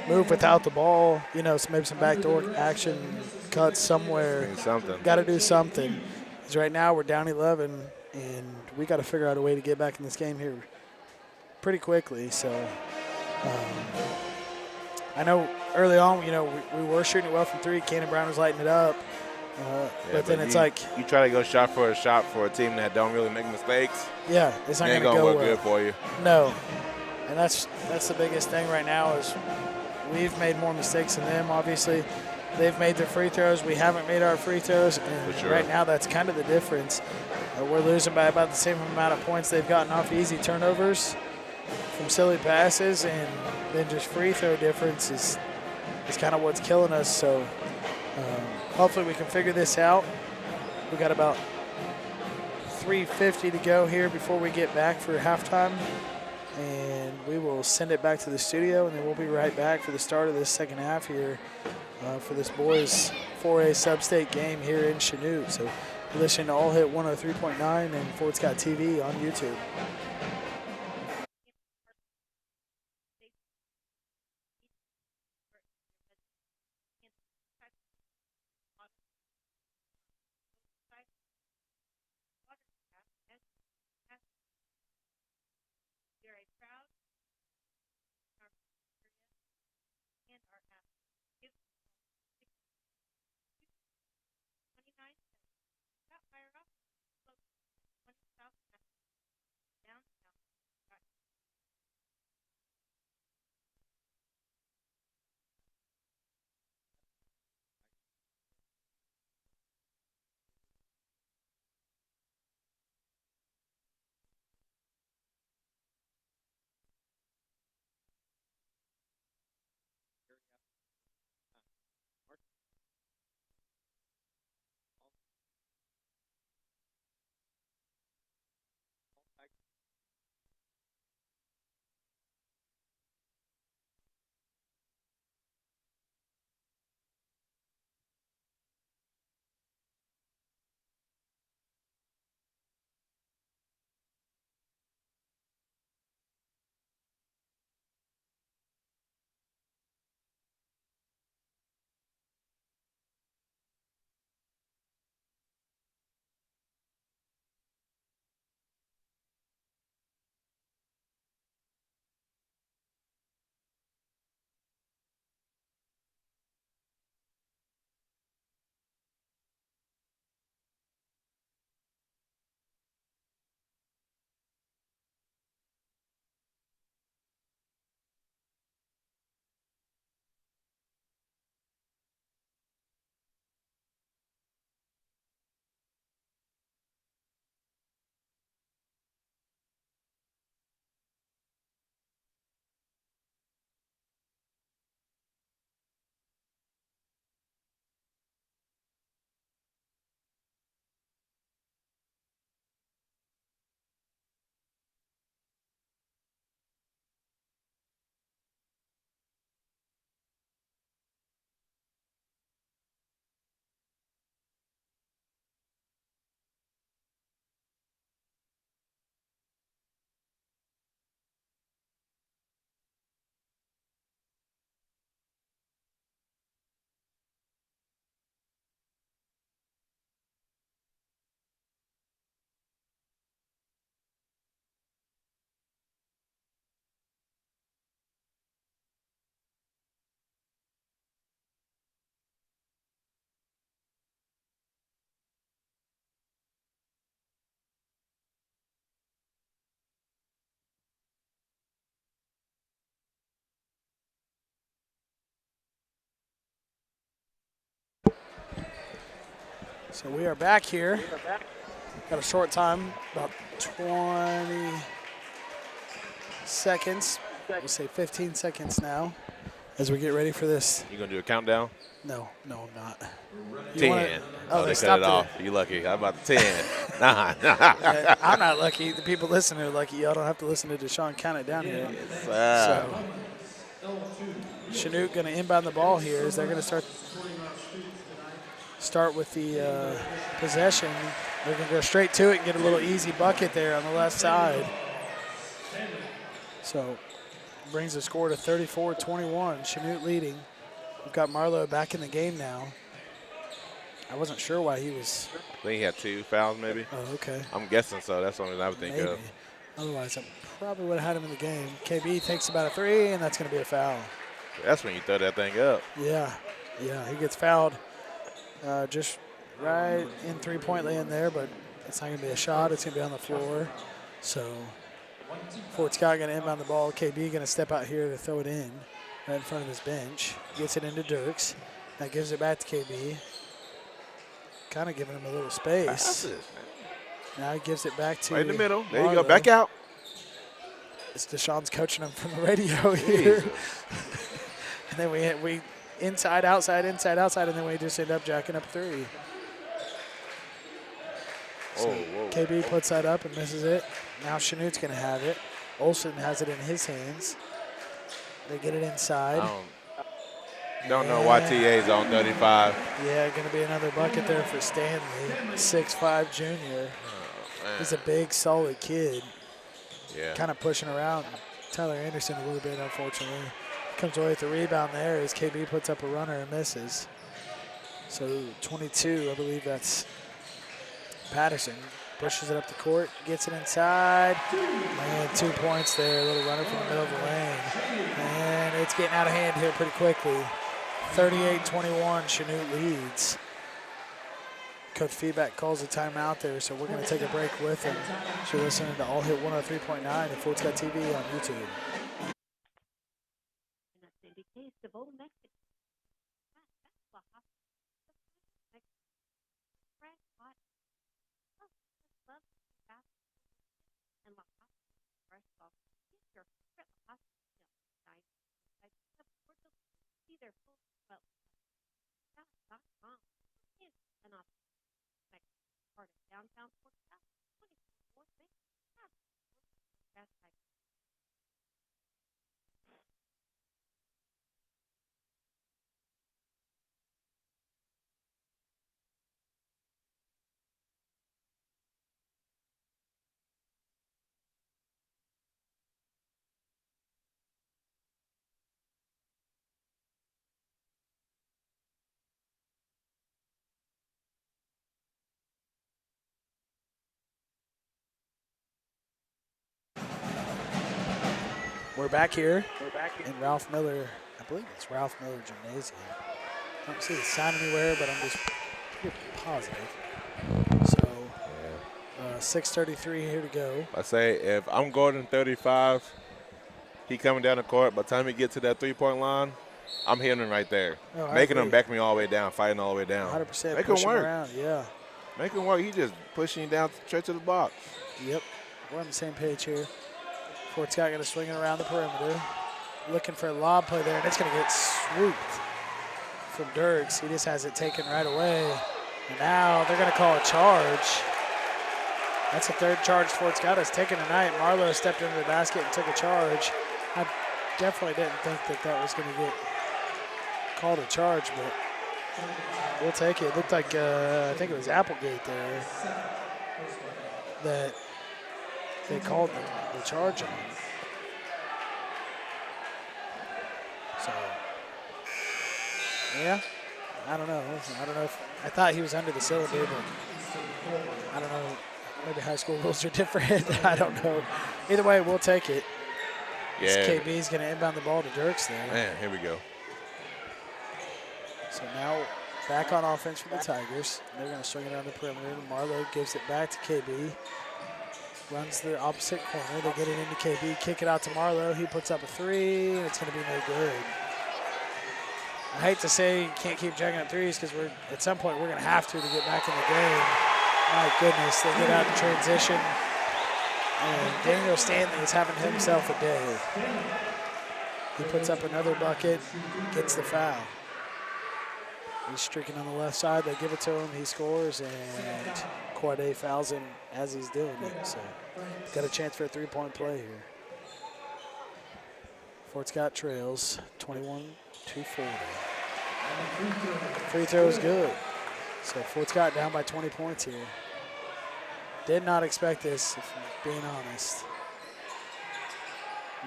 move without the ball. So maybe some backdoor action cuts somewhere. something. Got to do something. Because right now we're down 11, and we got to figure out a way to get back in this game here pretty quickly. So. I know early on, we were shooting it well from three. Cannon Brown was lighting it up. But then it's like you try to go shot for a team that don't really make mistakes. Yeah, it's not It ain't going to gonna go look well. good for you. No, and that's the biggest thing right now is we've made more mistakes than them. Obviously, they've made their free throws. We haven't made our free throws, and For sure. right now that's kind of the difference. We're losing by about the same amount of points they've gotten off easy turnovers from silly passes, and then just free throw difference is kind of what's killing us. So hopefully we can figure this out. We got about 3:50 to go here before we get back for halftime, and we will send it back to the studio, and then we'll be right back for the start of this second half here for this boys 4A sub-state game here in Chanute. So you're listening to All Hit 103.9 and Fort Scott TV on YouTube. We are a proud our area and our athletes. Give 29 cents. Scott Myroff, 20 South down So we are back here. Got a short time, about 20 seconds. We'll say 15 seconds now as we get ready for this. You gonna do a countdown? No, I'm not. 10. Oh, they cut stopped it off. You lucky. How about 10? 9. I'm not lucky. The people listening are lucky. Y'all don't have to listen to Deshaun count it down here. So, Chanute going to inbound the ball here as they're going to start with the possession. They're going to go straight to it and get a little easy bucket there on the left side. So, brings the score to 34-21. Chanute leading. We've got Marlowe back in the game now. I wasn't sure why he was. I think he had 2 fouls, maybe. Oh, okay. I'm guessing so. That's the only thing I would think of. Otherwise, I probably would have had him in the game. KB thinks about a 3, and that's going to be a foul. That's when you throw that thing up. Yeah, he gets fouled just right in three-point land there, but it's not going to be a shot. It's going to be on the floor. So Fort Scott going to inbound the ball. KB going to step out here to throw it in right in front of his bench. Gets it into Dirks. Now gives it back to KB. Kind of giving him a little space. Now he gives it back to right in the middle. There Marlowe. you go. Back out. It's Deshaun's coaching him from the radio here. And then we inside, outside, and then we just end up jacking up 3. So whoa. KB puts that up and misses it. Now Chanute's going to have it. Olsen has it in his hands. They get it inside. Don't know why TA's on 35. Yeah, going to be another bucket there for Stanley, 6'5" junior. He's a big, solid kid. Yeah. Kind of pushing around Tyler Anderson a little bit, unfortunately. Comes away with the rebound there as KB puts up a runner and misses. So 22, I believe that's Patterson. Pushes it up the court, gets it inside. And 2 points there, a little runner from the middle of the lane. And it's getting out of hand here pretty quickly. 38-21, Chanute leads. Coach Feedback calls a timeout there, so we're going to take a break with him. You're listening to All Hit 103.9 at Fort Scott TV on YouTube. Downtown Fort Scott, 24 things. We're back here in Ralph Miller, I believe it's Ralph Miller Gymnasium. I don't see the sign anywhere, but I'm just pretty positive. So, 6:33 here to go. I say if I'm Gordon 35, he coming down the court, by the time he gets to that 3-point line, I'm hitting him right there. Oh, making him back me all the way down, fighting all the way down. 100% Make him work. around, yeah. Make him work. He just pushing you down straight to the box. Yep, we're on the same page here. Fort Scott going to swing it around the perimeter. Looking for a lob play there, and it's going to get swooped from Dirks. He just has it taken right away. And now they're going to call a charge. That's the 3rd charge Fort Scott has taken tonight. Marlowe stepped into the basket and took a charge. I definitely didn't think that was going to get called a charge, but we'll take it. It looked like, I think it was Applegate there that they called the charge on. So, yeah, I don't know. I thought he was under the cylinder, but I don't know. Maybe high school rules are different. I don't know. Either way, we'll take it. Yeah. KB's going to inbound the ball to Dirks there. Man, here we go. So now back on offense for the Tigers. They're going to swing it on the perimeter. Marlowe gives it back to KB. Runs the opposite corner. They get it into KB. Kick it out to Marlowe. He puts up a 3, and it's going to be no good. I hate to say you can't keep jacking up threes because at some point we're going to have to get back in the game. My goodness, they get out in transition. And Daniel Stanley is having himself a day. He puts up another bucket, gets the foul. He's streaking on the left side. They give it to him. He scores, and Quade fouls him as he's doing it. So he's got a chance for a three-point play here. Fort Scott trails 21-40. Free throw is good. So Fort Scott down by 20 points here. Did not expect this, if I'm being honest.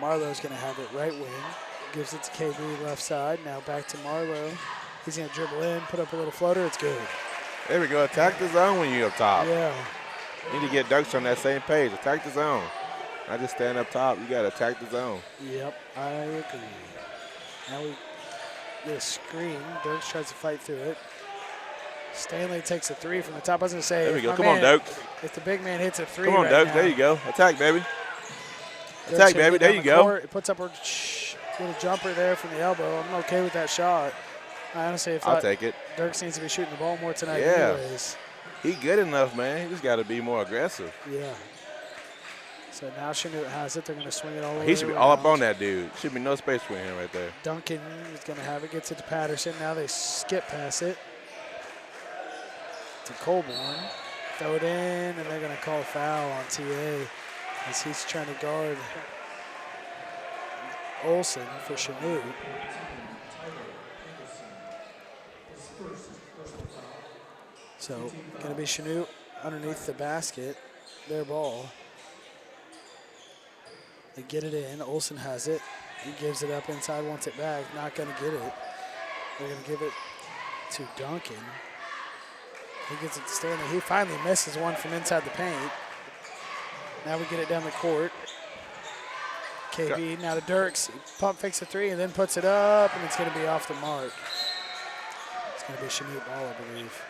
Marlowe's going to have it right wing. Gives it to KB left side. Now back to Marlowe. He's going to dribble in, put up a little floater. It's good. There we go. Attack the zone when you're up top. Yeah. You need to get Dirks on that same page. Attack the zone. Not just stand up top. You got to attack the zone. Yep, I agree. Now we get a screen. Dirks tries to fight through it. Stanley takes a three from the top. I was going to say, there we go. Come on, Dirks. If the big man hits a three, come on, right Dirks. now, there you go. Attack, baby. Dirks Attack, baby. There you go. Court. It puts up a little jumper there from the elbow. I'm okay with that shot. I honestly thought I'll take it. Dirks needs to be shooting the ball more tonight. Yeah. Anyways. He good enough, man. He just got to be more aggressive. Yeah. So now Chanute has it. They're going to swing it all the way He should be around. all up on that dude. Should be no space for him right there. Duncan is going to have it. Gets it to Patterson. Now they skip past it to Colborne. Throw it in, and they're going to call a foul on TA as he's trying to guard Olsen for Chanute. So going to be Chanute underneath the basket. Their ball. They get it in. Olsen has it. He gives it up inside, wants it back. Not going to get it. They're going to give it to Duncan. He gets it to Stanley. He finally misses one from inside the paint. Now we get it down the court. KB now to Dirks. Pump fakes a three and then puts it up, and it's going to be off the mark. It's going to be Chanute ball, I believe.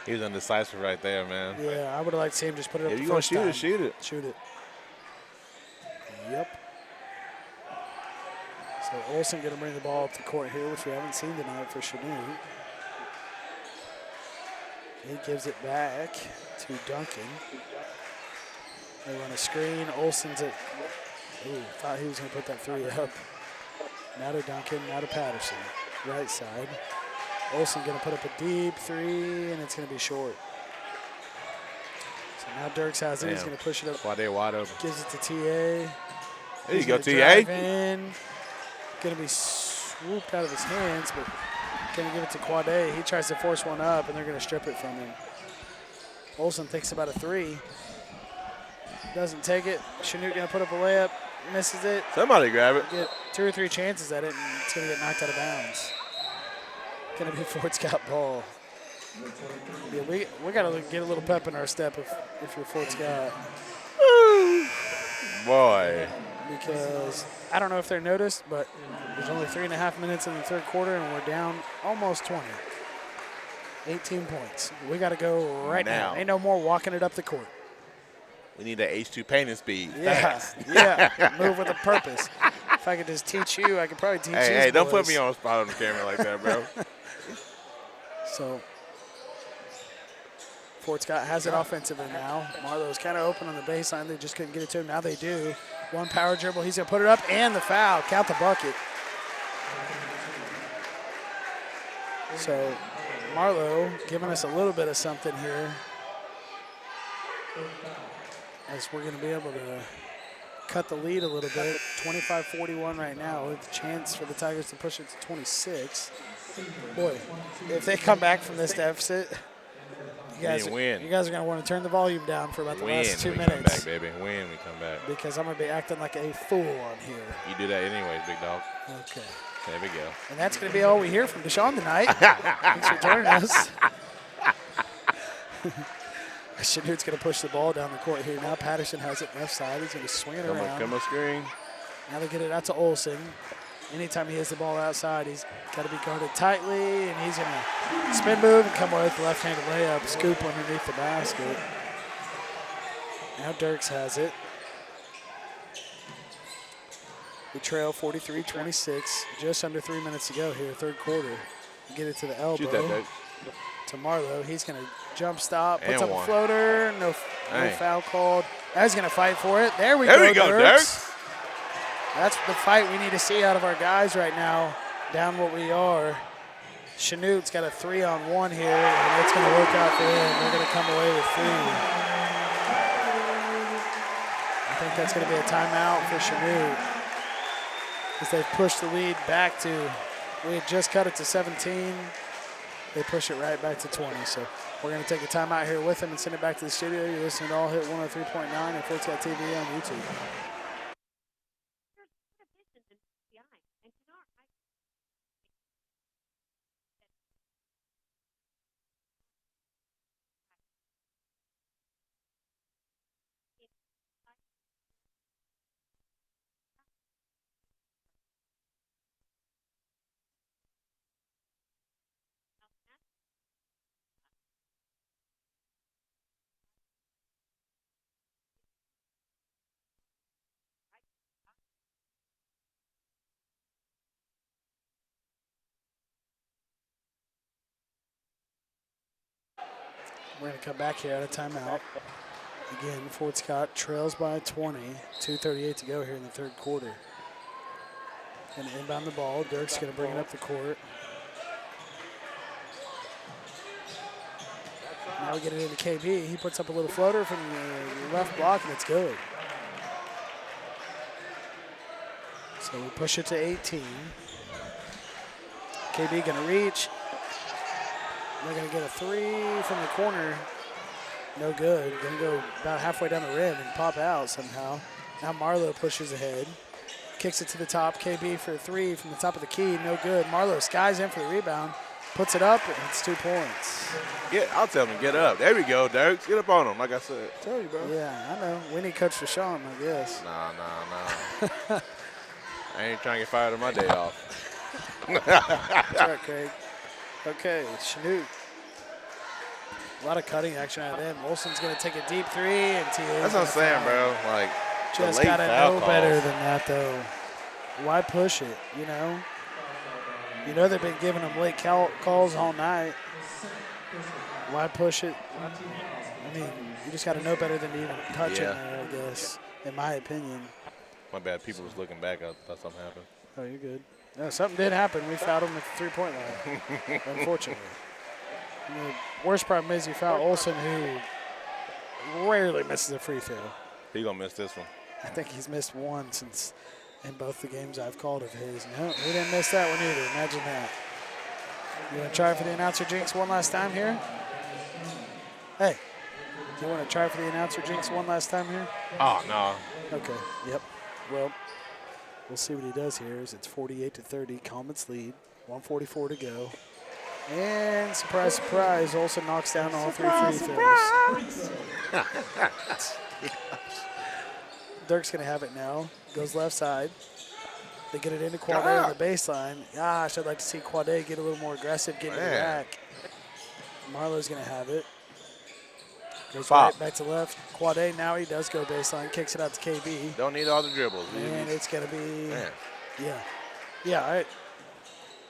He was undecisive right there, man. Yeah, I would have liked to see him just put it up If the you going first to shoot time. it, shoot it. Shoot it. Yep. So Olsen going to bring the ball up the court here, which we haven't seen tonight for Chanute. He gives it back to Duncan. They run a screen. Olsen's at, thought he was going to put that three up. Now to Duncan, now to Patterson. Right side. Olsen going to put up a deep three, and it's going to be short. So now Dirks has it. He's going to push it up. Why they wide open. Gives it to TA. There you He's go, gonna TA. drive in. Going to be swooped out of his hands, but going to give it to Quade. He tries to force one up, and they're going to strip it from him. Olsen thinks about a three. Doesn't take it. Chanute going to put up a layup. Misses it. Somebody grab it. Get 2 or 3 chances at it, and it's going to get knocked out of bounds. Going to be Fort Scott ball. Yeah, we got to get a little pep in our step if you're Fort Scott. Boy. Because I don't know if they're noticed, but there's only 3.5 minutes in the third quarter, and we're down almost 20. 18 points. We got to go right now. Ain't no more walking it up the court. We need that H2 painting speed. Yeah, yeah. Move with a purpose. If I could just teach you, I could probably teach you. Hey, don't put me on the spot on the camera like that, bro. So Fort Scott has it offensively now. Marlowe's kind of open on the baseline. They just couldn't get it to him. Now they do. One power dribble. He's going to put it up, and the foul. Count the bucket. So Marlowe giving us a little bit of something here, as we're going to be able to cut the lead a little bit. 25-41 right now with a chance for the Tigers to push it to 26. Boy, if they come back from this deficit, you guys are going to want to turn the volume down for about the last 2 minutes. Come back, baby. When we come back. Because I'm going to be acting like a fool on here. You do that anyways, big dog. Okay. There we go. And that's going to be all we hear from Deshaun tonight. Thanks for joining us. Chanute's going to push the ball down the court here. Now Patterson has it left side. He's going to swing it around. Come on, screen. Now they get it out to Olsen. Anytime he has the ball outside, he's got to be guarded tightly, and he's going to spin move and come away with the left-handed layup, scoop underneath the basket. Now Dirks has it. We trail 43-26, just under 3 minutes to go here, third quarter. Get it to the elbow. Shoot that, Dirk. To Marlowe. He's going to jump stop, puts And up one. a floater. No Dang. foul called. Now he's going to fight for it. There we There go, we go, Dirks. That's the fight we need to see out of our guys right now, down what we are. Chanute's got a 3-on-1 here, and it's going to work out for them. They're going to come away with 3. I think that's going to be a timeout for Chanute, as they've pushed the lead back to, we had just cut it to 17. They push it right back to 20. So we're going to take a timeout here with them and send it back to the studio. You're listening to All Hit 103.9 and Fort Scott TV on YouTube. There's prohibitions in PCI, and to not I We're going to come back here out of timeout. Again, Fort Scott trails by 20, 2:38 to go here in the third quarter. Going to inbound the ball. Dirk's going to bring it up the court. Now we get it into KB. He puts up a little floater from the left block, and it's good. So we push it to 18. KB going to reach. They're going to get a 3 from the corner. No good. Going to go about halfway down the rim and pop out somehow. Now Marlowe pushes ahead. Kicks it to the top. KB for a 3 from the top of the key. No good. Marlowe skies in for the rebound. Puts it up, and it's 2 points. I'll tell him to get up. There we go, Dirk. Get up on him, like I said. Tell you, bro. Yeah, I know. We need Coach Deshaun, I guess. Nah. I ain't trying to get fired on my day off. That's right, Craig. Okay, Chanute. A lot of cutting action out of them. Olsen's going to take a deep 3, and TA. That's what I'm saying, bro. Like, just the late got to foul know calls. better than that, though. Why push it, you know? You know they've been giving them late calls all night. Why push it? I mean, you just got to know better than to even touch it there, I guess, in my opinion. My bad. People was looking back. I thought something happened. Oh, you're good. No, something did happen. We fouled him at the 3-point line, unfortunately. And the worst problem is you foul Olsen, who rarely misses a free throw. He gonna miss this one. I think he's missed one since in both the games I've called of his. No, he didn't miss that one either. Imagine that. You want to try for the announcer jinx one last time here? Hey, do you want to try for the announcer jinx one last time here? Oh, no. Okay, yep. Well, we'll see what he does here as it's 48-30, Comets lead, 1:44 to go. And surprise, surprise, Olsen knocks down all 3 free throws. Dirk's going to have it now. Goes left side. They get it into Quade on the baseline. Gosh, I'd like to see Quade get a little more aggressive, get in the rack. Marlowe's going to have it. Goes right back to left. Quade, now he does go baseline, kicks it out to KB. Don't need all the dribbles. And it's going to be, Man. yeah,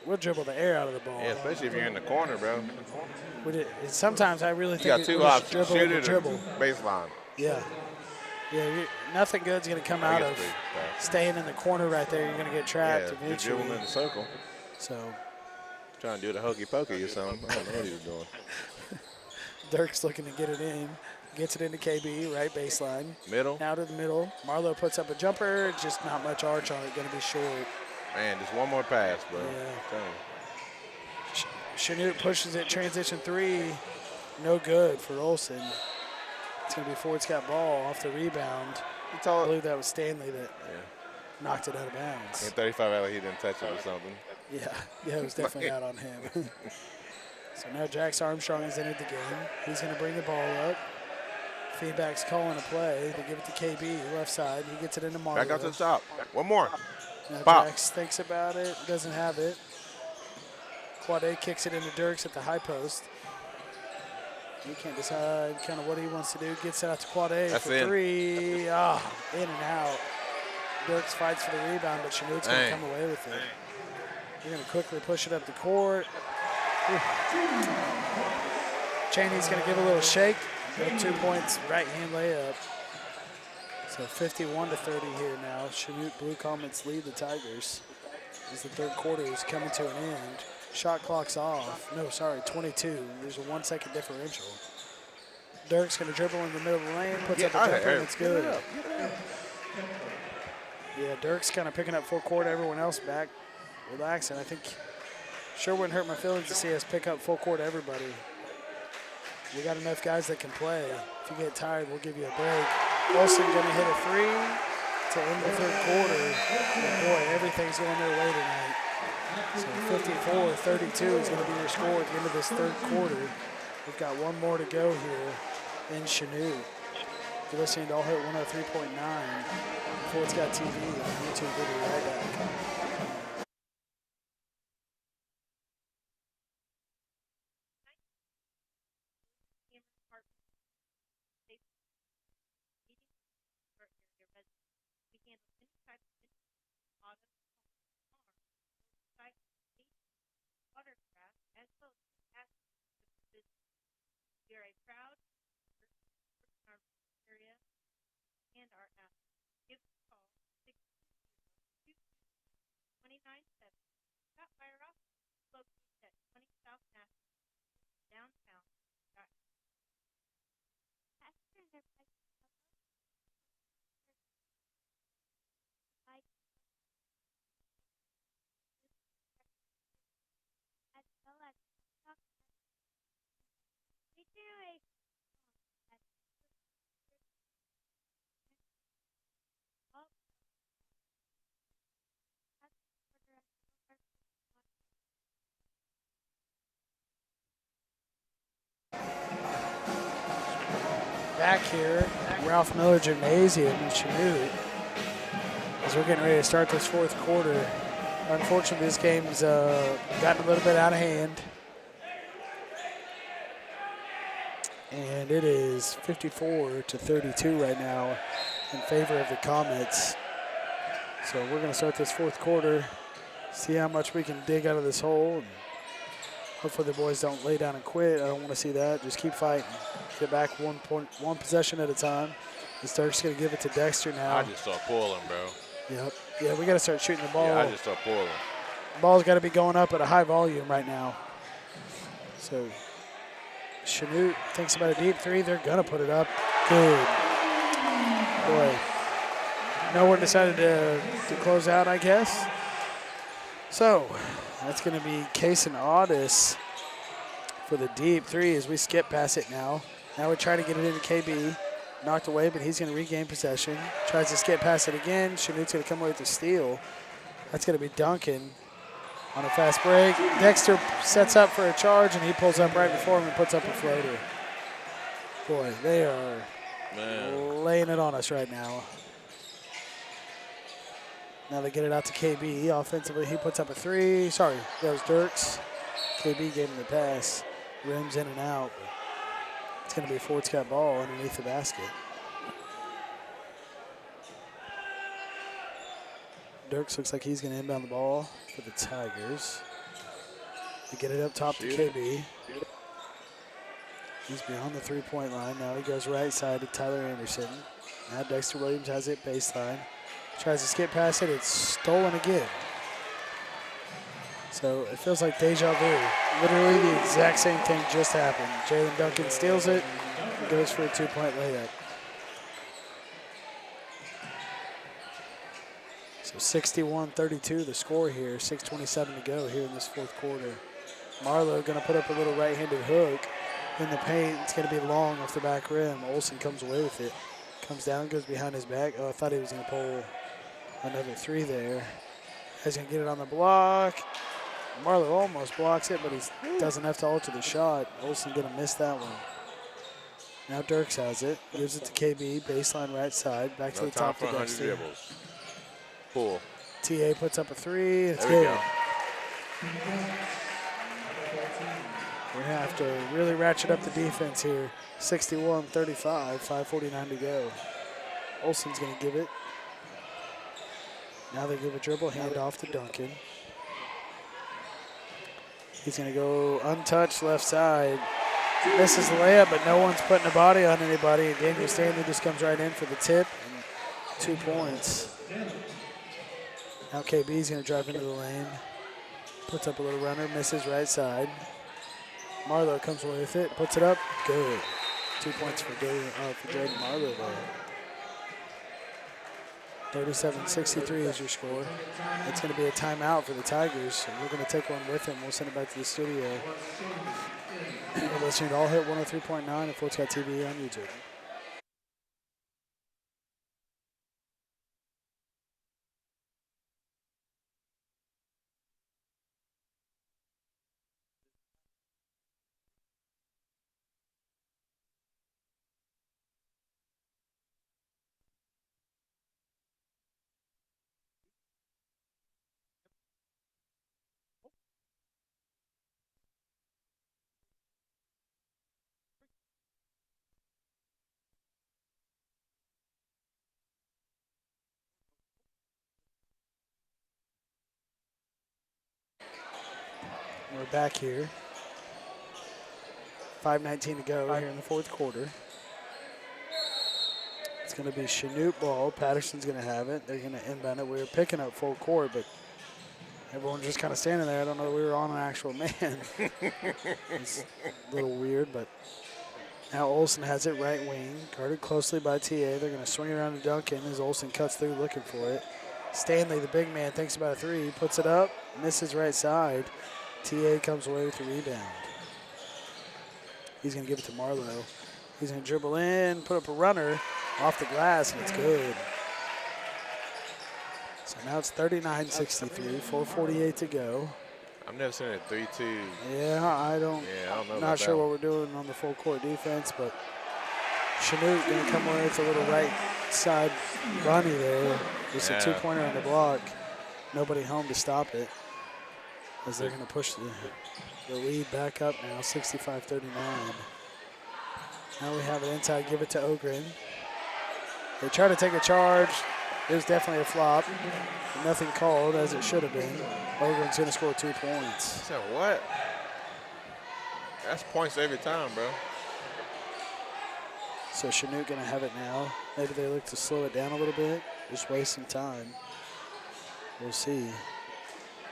we'll dribble the air out of the ball. Yeah, especially if you're in the corner, bro. Sometimes I really You think got 2 options. Shoot it or dribble. baseline. Yeah. Yeah, nothing good's going to come out of staying in the corner right there. You're going to get trapped You're eventually. dribbling in the circle. So Trying to do the hokey pokey or something. I don't know what he was doing. Dirk's looking to get it in. Gets it into KB, right baseline. Middle. Now to the middle. Marlowe puts up a jumper. Just not much arch on it. Going to be short. Man, just one more pass, bro. Yeah. Chanute pushes it. Transition 3. No good for Olsen. It's going to be Fort Scott ball off the rebound. I believe that was Stanley that knocked it out of bounds. 35 out, he didn't touch it or something. Yeah, it was definitely out on him. So now Jax Armstrong has entered the game. He's going to bring the ball up. Feedback's calling a play. They give it to KB, left side. He gets it into Marlowe. Back out to the top. One more. Now Pop. Jax thinks about it, doesn't have it. Quade kicks it into Dirks at the high post. He can't decide kind of what he wants to do. Gets it out to Quade for 3. In and out. Dirks fights for the rebound, but Chanute's going to come away with it. They're going to quickly push it up the court. Chaney's going to give a little shake. Got 2 points, right-hand layup. So 51-30 here now. Chanute Blue Comets lead the Tigers as the third quarter is coming to an end. Shot clock's off. No, sorry, 22. There's a 1 second differential. Dirk's going to dribble in the middle of the lane, puts up a jumper, and it's good. Yeah, Dirk's kind of picking up full court. Everyone else back relaxing. I think sure wouldn't hurt my feelings to see us pick up full court everybody. We got enough guys that can play. If you get tired, we'll give you a break. Olsen going to hit a three to end the third quarter. And boy, everything's going their way tonight. So 54-32 is going to be your score at the end of this third quarter. We've got one more to go here in Chanute. You're listening to All Hit 103.9. Before it's got TV on YouTube video right back. We are a proud in our area and our athletes. Give us a call 622-2970. Stop by our office located at 20 South National, downtown. Back here, Ralph Miller Gymnasium in Chanute, as we're getting ready to start this fourth quarter. Unfortunately, this game's gotten a little bit out of hand. And it is 54-32 right now in favor of the Comets. So we're going to start this fourth quarter, see how much we can dig out of this hole. And hopefully the boys don't lay down and quit. I don't want to see that. Just keep fighting. Get back one possession at a time. This Dirk's going to give it to Dexter now. I just start pulling, bro. Yep. Yeah, we got to start shooting the ball. Yeah, I just start pulling. The ball's got to be going up at a high volume right now. So Chanute thinks about a deep three. They're going to put it up. Good. Boy. No one decided to close out, I guess. So that's going to be Kason Audis for the deep three as we skip past it now. Now we try to get it into KB. Knocked away, but he's going to regain possession. Tries to skip past it again. Chanute's going to come away with the steal. That's going to be Duncan on a fast break. Dexter sets up for a charge, and he pulls up right before him and puts up a floater. Boy, they are laying it on us right now. Now they get it out to KB. Offensively, he puts up a three. Sorry, that was Dirks. KB gave him the pass. Rims in and out. It's going to be a Fort Scott ball underneath the basket. Dirks looks like he's going to inbound the ball for the Tigers. They get it up top to KB. He's beyond the three-point line. Now he goes right side to Tyler Anderson. Now Dexter Williams has it baseline. Tries to skip past it. It's stolen again. So it feels like deja vu. Literally the exact same thing just happened. Jalen Duncan steals it and goes for a two-point layup. So 61-32 the score here. 6:27 to go here in this fourth quarter. Marlowe going to put up a little right-handed hook in the paint. It's going to be long off the back rim. Olsen comes away with it. Comes down, goes behind his back. Oh, I thought he was going to pull another three there. He's going to get it on the block. Marlowe almost blocks it, but he doesn't have to alter the shot. Olsen going to miss that one. Now Dirks has it. Gives it to KB. Baseline right side. Back to the top to Dexter. Cool. TA puts up a three. It's there we good. go. We're going to have to really ratchet up the defense here. 61-35, 5:49 to go. Olsen's going to give it. Now they give a dribble handoff to Duncan. He's going to go untouched left side. Misses the layup, but no one's putting a body on anybody. And Daniel Stanley just comes right in for the tip. And 2 points. Now KB's going to drive into the lane. Puts up a little runner, misses right side. Marlowe comes away with it, puts it up, good. 2 points for Jaden Marlowe there. 37-63 is your score. It's going to be a timeout for the Tigers. We're going to take one with them. We'll send it back to the studio. You're listening to All Hit 103.9 and Fort Scott TV on YouTube. We're back here. 5:19 to go here in the fourth quarter. It's going to be Chanute ball. Patterson's going to have it. They're going to inbound it. We were picking up full court, but everyone's just kind of standing there. I don't know that we were on an actual man. It's a little weird, but now Olsen has it right wing, guarded closely by TA. They're going to swing it around to Duncan as Olsen cuts through looking for it. Stanley, the big man, thinks about a three, puts it up, misses right side. TA comes away with the rebound. He's going to give it to Marlowe. He's going to dribble in, put up a runner off the glass, and it's good. So now it's 39-63, 4:48 to go. I've never seen a 3-2. Yeah, I don't know. Not sure what we're doing on the full court defense, but Chanute going to come away with a little right side runny there. Just a two-pointer on the block. Nobody home to stop it, as they're going to push the lead back up now, 65-39. Now we have it inside, give it to Ogren. They try to take a charge. It was definitely a flop. Nothing called, as it should have been. Ogren's going to score 2 points. So what? That's points every time, bro. So Chanute going to have it now. Maybe they look to slow it down a little bit. Just wasting time. We'll see.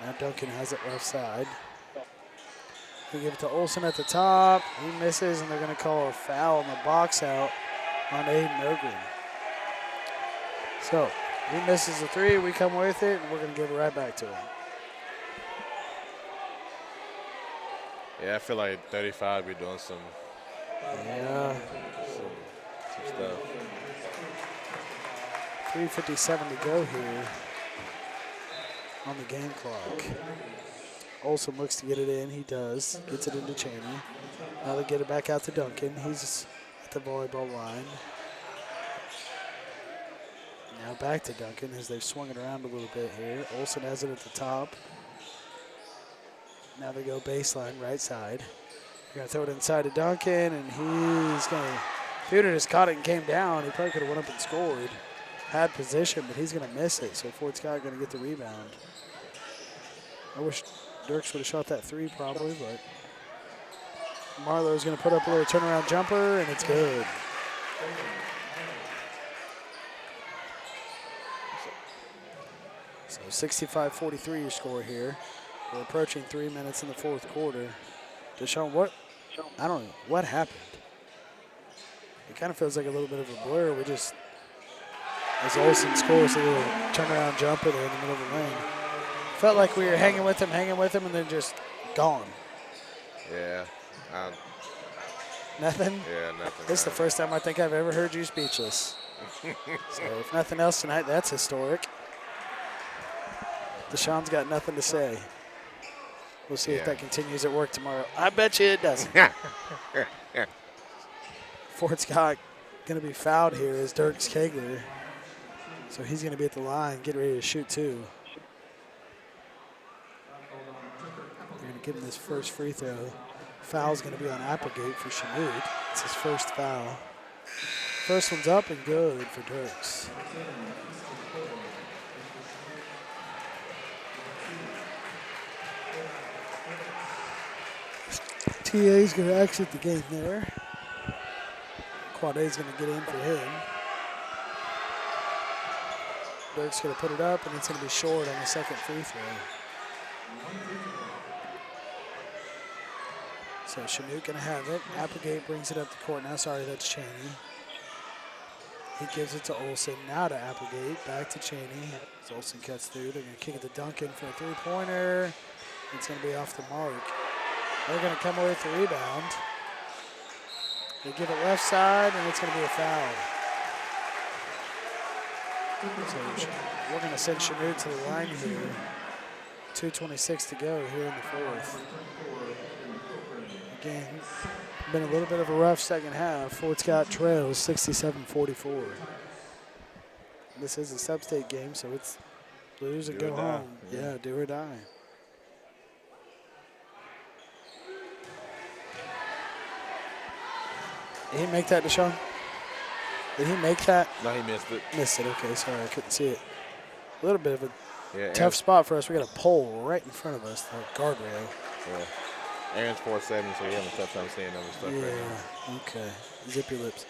Now Duncan has it left side. They give it to Olsen at the top. He misses, and they're going to call a foul in the box out on Aiden Ogren. So he misses the three. We come with it, and we're going to give it right back to him. Yeah, I feel like 35 be doing some stuff. 3:57 to go here on the game clock. Olsen looks to get it in. He does. Gets it into Chaney. Now they get it back out to Duncan. He's at the volleyball line. Now back to Duncan as they've swung it around a little bit here. Olsen has it at the top. Now they go baseline, right side. They're going to throw it inside to Duncan, and he's going to, if he would have just caught it and came down, he probably could have went up and scored. Had position, but he's going to miss it, so Fort Scott going to get the rebound. I wish Dirks would have shot that three probably, but Marlowe's going to put up a little turnaround jumper, and it's good. So 65-43 your score here. We're approaching 3 minutes in the fourth quarter. Deshaun, I don't know, what happened? It kind of feels like a little bit of a blur. We just, as Olsen scores a little turnaround jumper there in the middle of the lane. Felt like we were hanging with him, and then just gone. Yeah. Nothing? Yeah, nothing. This is the first time I think I've ever heard you speechless. So if nothing else tonight, that's historic. Deshaun's got nothing to say. We'll see if that continues at work tomorrow. I bet you it doesn't. Fort Scott going to be fouled here is Dirks Kegler. So he's going to be at the line, getting ready to shoot two. They're going to give him this first free throw. Foul's going to be on Applegate for Chanute. It's his first foul. First one's up and good for Dirks. TA is going to exit the game there. Quade is going to get in for him. Dirk's going to put it up, and it's going to be short on the second free throw. So Chanute going to have it. Applegate brings it up the court now. Sorry, that's Cheney. He gives it to Olsen. Now to Applegate. Back to Cheney. As Olsen cuts through. They're going to kick it to Duncan for a three-pointer. It's going to be off the mark. They're going to come away with the rebound. They give it left side, and it's going to be a foul. So we're going to send Chanute to the line here. 2:26 to go here in the fourth. Again, been a little bit of a rough second half. Fort Scott trails 67-44. This is a sub-state game, so it's lose and go home. Yeah, do or die. Did he make that, Deshaun? Did he make that? No, he missed it. Missed it. Okay, sorry, I couldn't see it. A little bit of a Yeah, tough spot for us. We got a pole right in front of us, the guardrail. Yeah. Aaron's 4'7", so he having a tough time seeing other stuff right now. Okay. Zip your lips.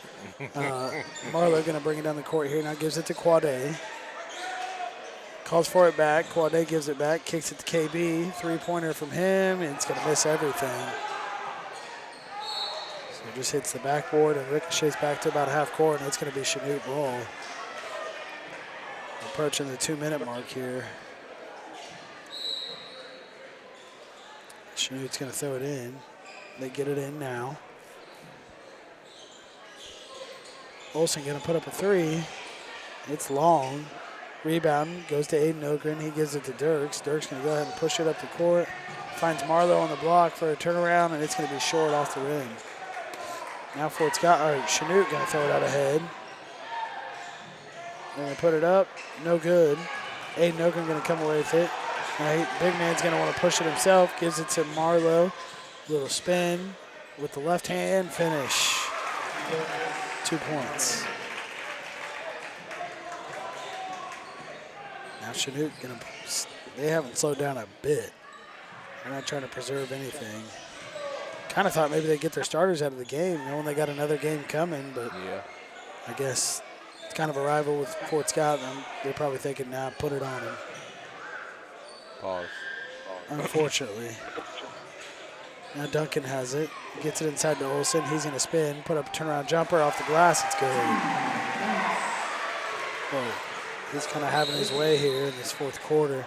Marlowe going to bring it down the court here. Now gives it to Quade. Calls for it back. Quade gives it back. Kicks it to KB. Three-pointer from him. And it's going to miss everything. So it just hits the backboard and ricochets back to about half court. And it's going to be Chanute ball. Approaching the 2-minute mark here. Chanute's going to throw it in. They get it in now. Olsen going to put up a three. It's long. Rebound goes to Aiden Ogren. He gives it to Dirks. Dirks going to go ahead and push it up the court. Finds Marlowe on the block for a turnaround, and it's going to be short off the rim. Now Fort Scott, Chanute going to throw it out ahead. They're going to put it up. No good. Aiden Ogren going to come away with it. Now big man's going to want to push it himself. Gives it to Marlowe. Little spin with the left hand. Finish. 2 points. Now Chanute they haven't slowed down a bit. They're not trying to preserve anything. Kind of thought maybe they'd get their starters out of the game, knowing they got another game coming, but yeah. I guess it's kind of a rival with Fort Scott, and they're probably thinking, nah, put it on him. Pause. Unfortunately. Now Duncan has it. Gets it inside to Olsen. He's going to spin, put up a turnaround jumper off the glass. It's good. Whoa. He's kind of having his way here in this fourth quarter.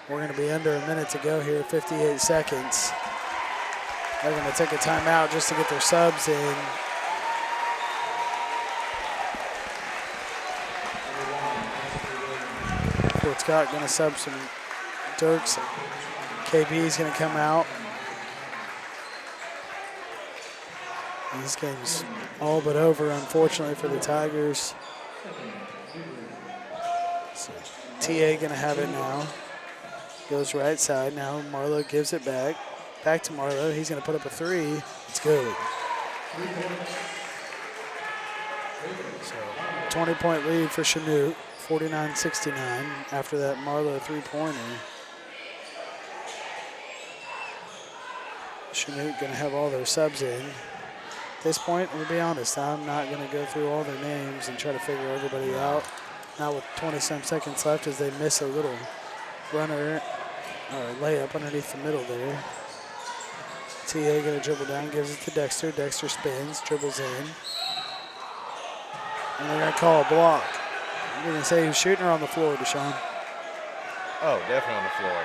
We're going to be under a minute to go here, 58 seconds. They're going to take a timeout just to get their subs in. Fort Scott going to sub some Dirks. KB is going to come out. This game's all but over, unfortunately, for the Tigers. So, TA going to have it now. Goes right side. Now Marlowe gives it back. Back to Marlowe. He's going to put up a three. It's good. So, 20-point lead for Chanute, 49-69. After that Marlowe three-pointer. Chanute going to have all their subs in. At this point, I'm going to be honest, I'm not going to go through all their names and try to figure everybody out. Now with 20-some seconds left as they miss a little runner or layup underneath the middle there. TA going to dribble down, gives it to Dexter. Dexter spins, dribbles in. And they're going to call a block. You're going to say he was shooting or on the floor, Deshaun? Oh, definitely on the floor.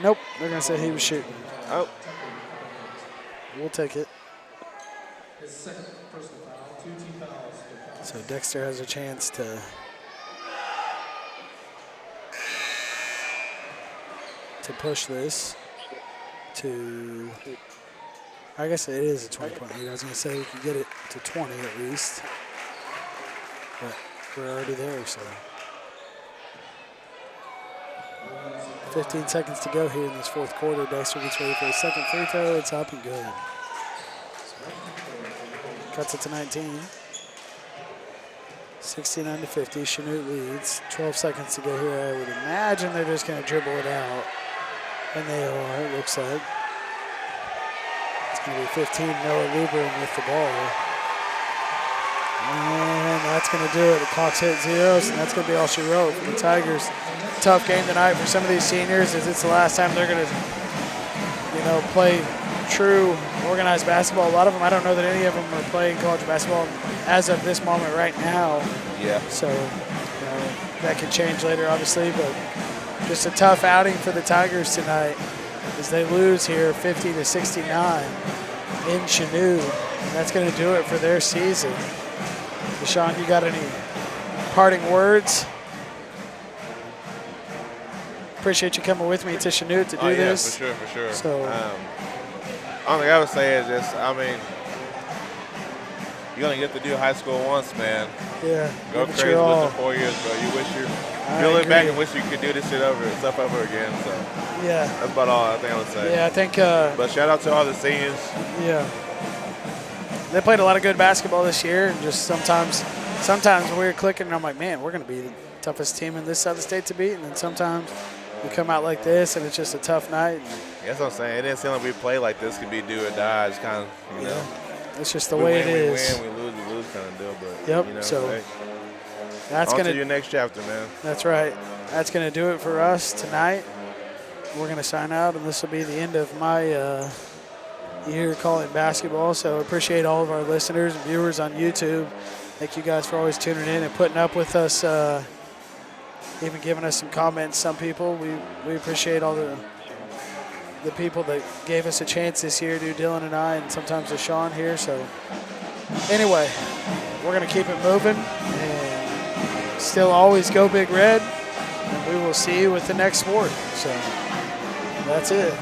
Nope, they're going to say he was shooting. Oh. We'll take it. His second personal foul, 2 team fouls. So Dexter has a chance to push this to, I guess it is a 20-point lead. I was going to say we could get it to 20 at least, but we're already there, so. 15 seconds to go here in this fourth quarter. Dexter gets ready for his second free throw. It's up and good. Cuts it to 19. 69-50. Chanute leads. 12 seconds to go here. I would imagine they're just going to dribble it out. And they are, it looks like. Going to be 15, Noah Lubrin with the ball. And that's going to do it. The clock's hit zeros, and that's going to be all she wrote for the Tigers. Tough game tonight for some of these seniors, as it's the last time they're going to, play true organized basketball. A lot of them, I don't know that any of them are playing college basketball as of this moment right now. Yeah. So that could change later, obviously, but just a tough outing for the Tigers tonight as they lose here 50-69 in Chanute. And that's going to do it for their season. Deshaun, you got any parting words? Appreciate you coming with me to Chanute to do this. Yeah, for sure. So, only thing I would say is just, you're going to get to do high school once, man. Yeah. Go crazy with the 4 years, bro. You look back and wish you could do this stuff over again. So yeah. That's about all I think I would say. Yeah, I think. But shout out to all the seniors. Yeah. They played a lot of good basketball this year, and just sometimes when we were clicking, and I'm like, man, we're going to be the toughest team in this side of the state to beat. And then sometimes we come out like this, and it's just a tough night. That's what I'm saying. It didn't seem like we played like this could be do or die. It's kind of, you know. It's just the way it is. We win, we lose kind of deal. But, yep, so hey, that's on going to your next chapter, man. That's right. That's going to do it for us tonight. We're going to sign out, and this will be the end of my year calling basketball. So I appreciate all of our listeners and viewers on YouTube. Thank you guys for always tuning in and putting up with us, even giving us some comments. Some people, we appreciate all the people that gave us a chance this year, Dylan and I, and sometimes Deshaun here. So anyway, we're going to keep it moving and still always go Big Red. And we will see you with the next sport. So that's it.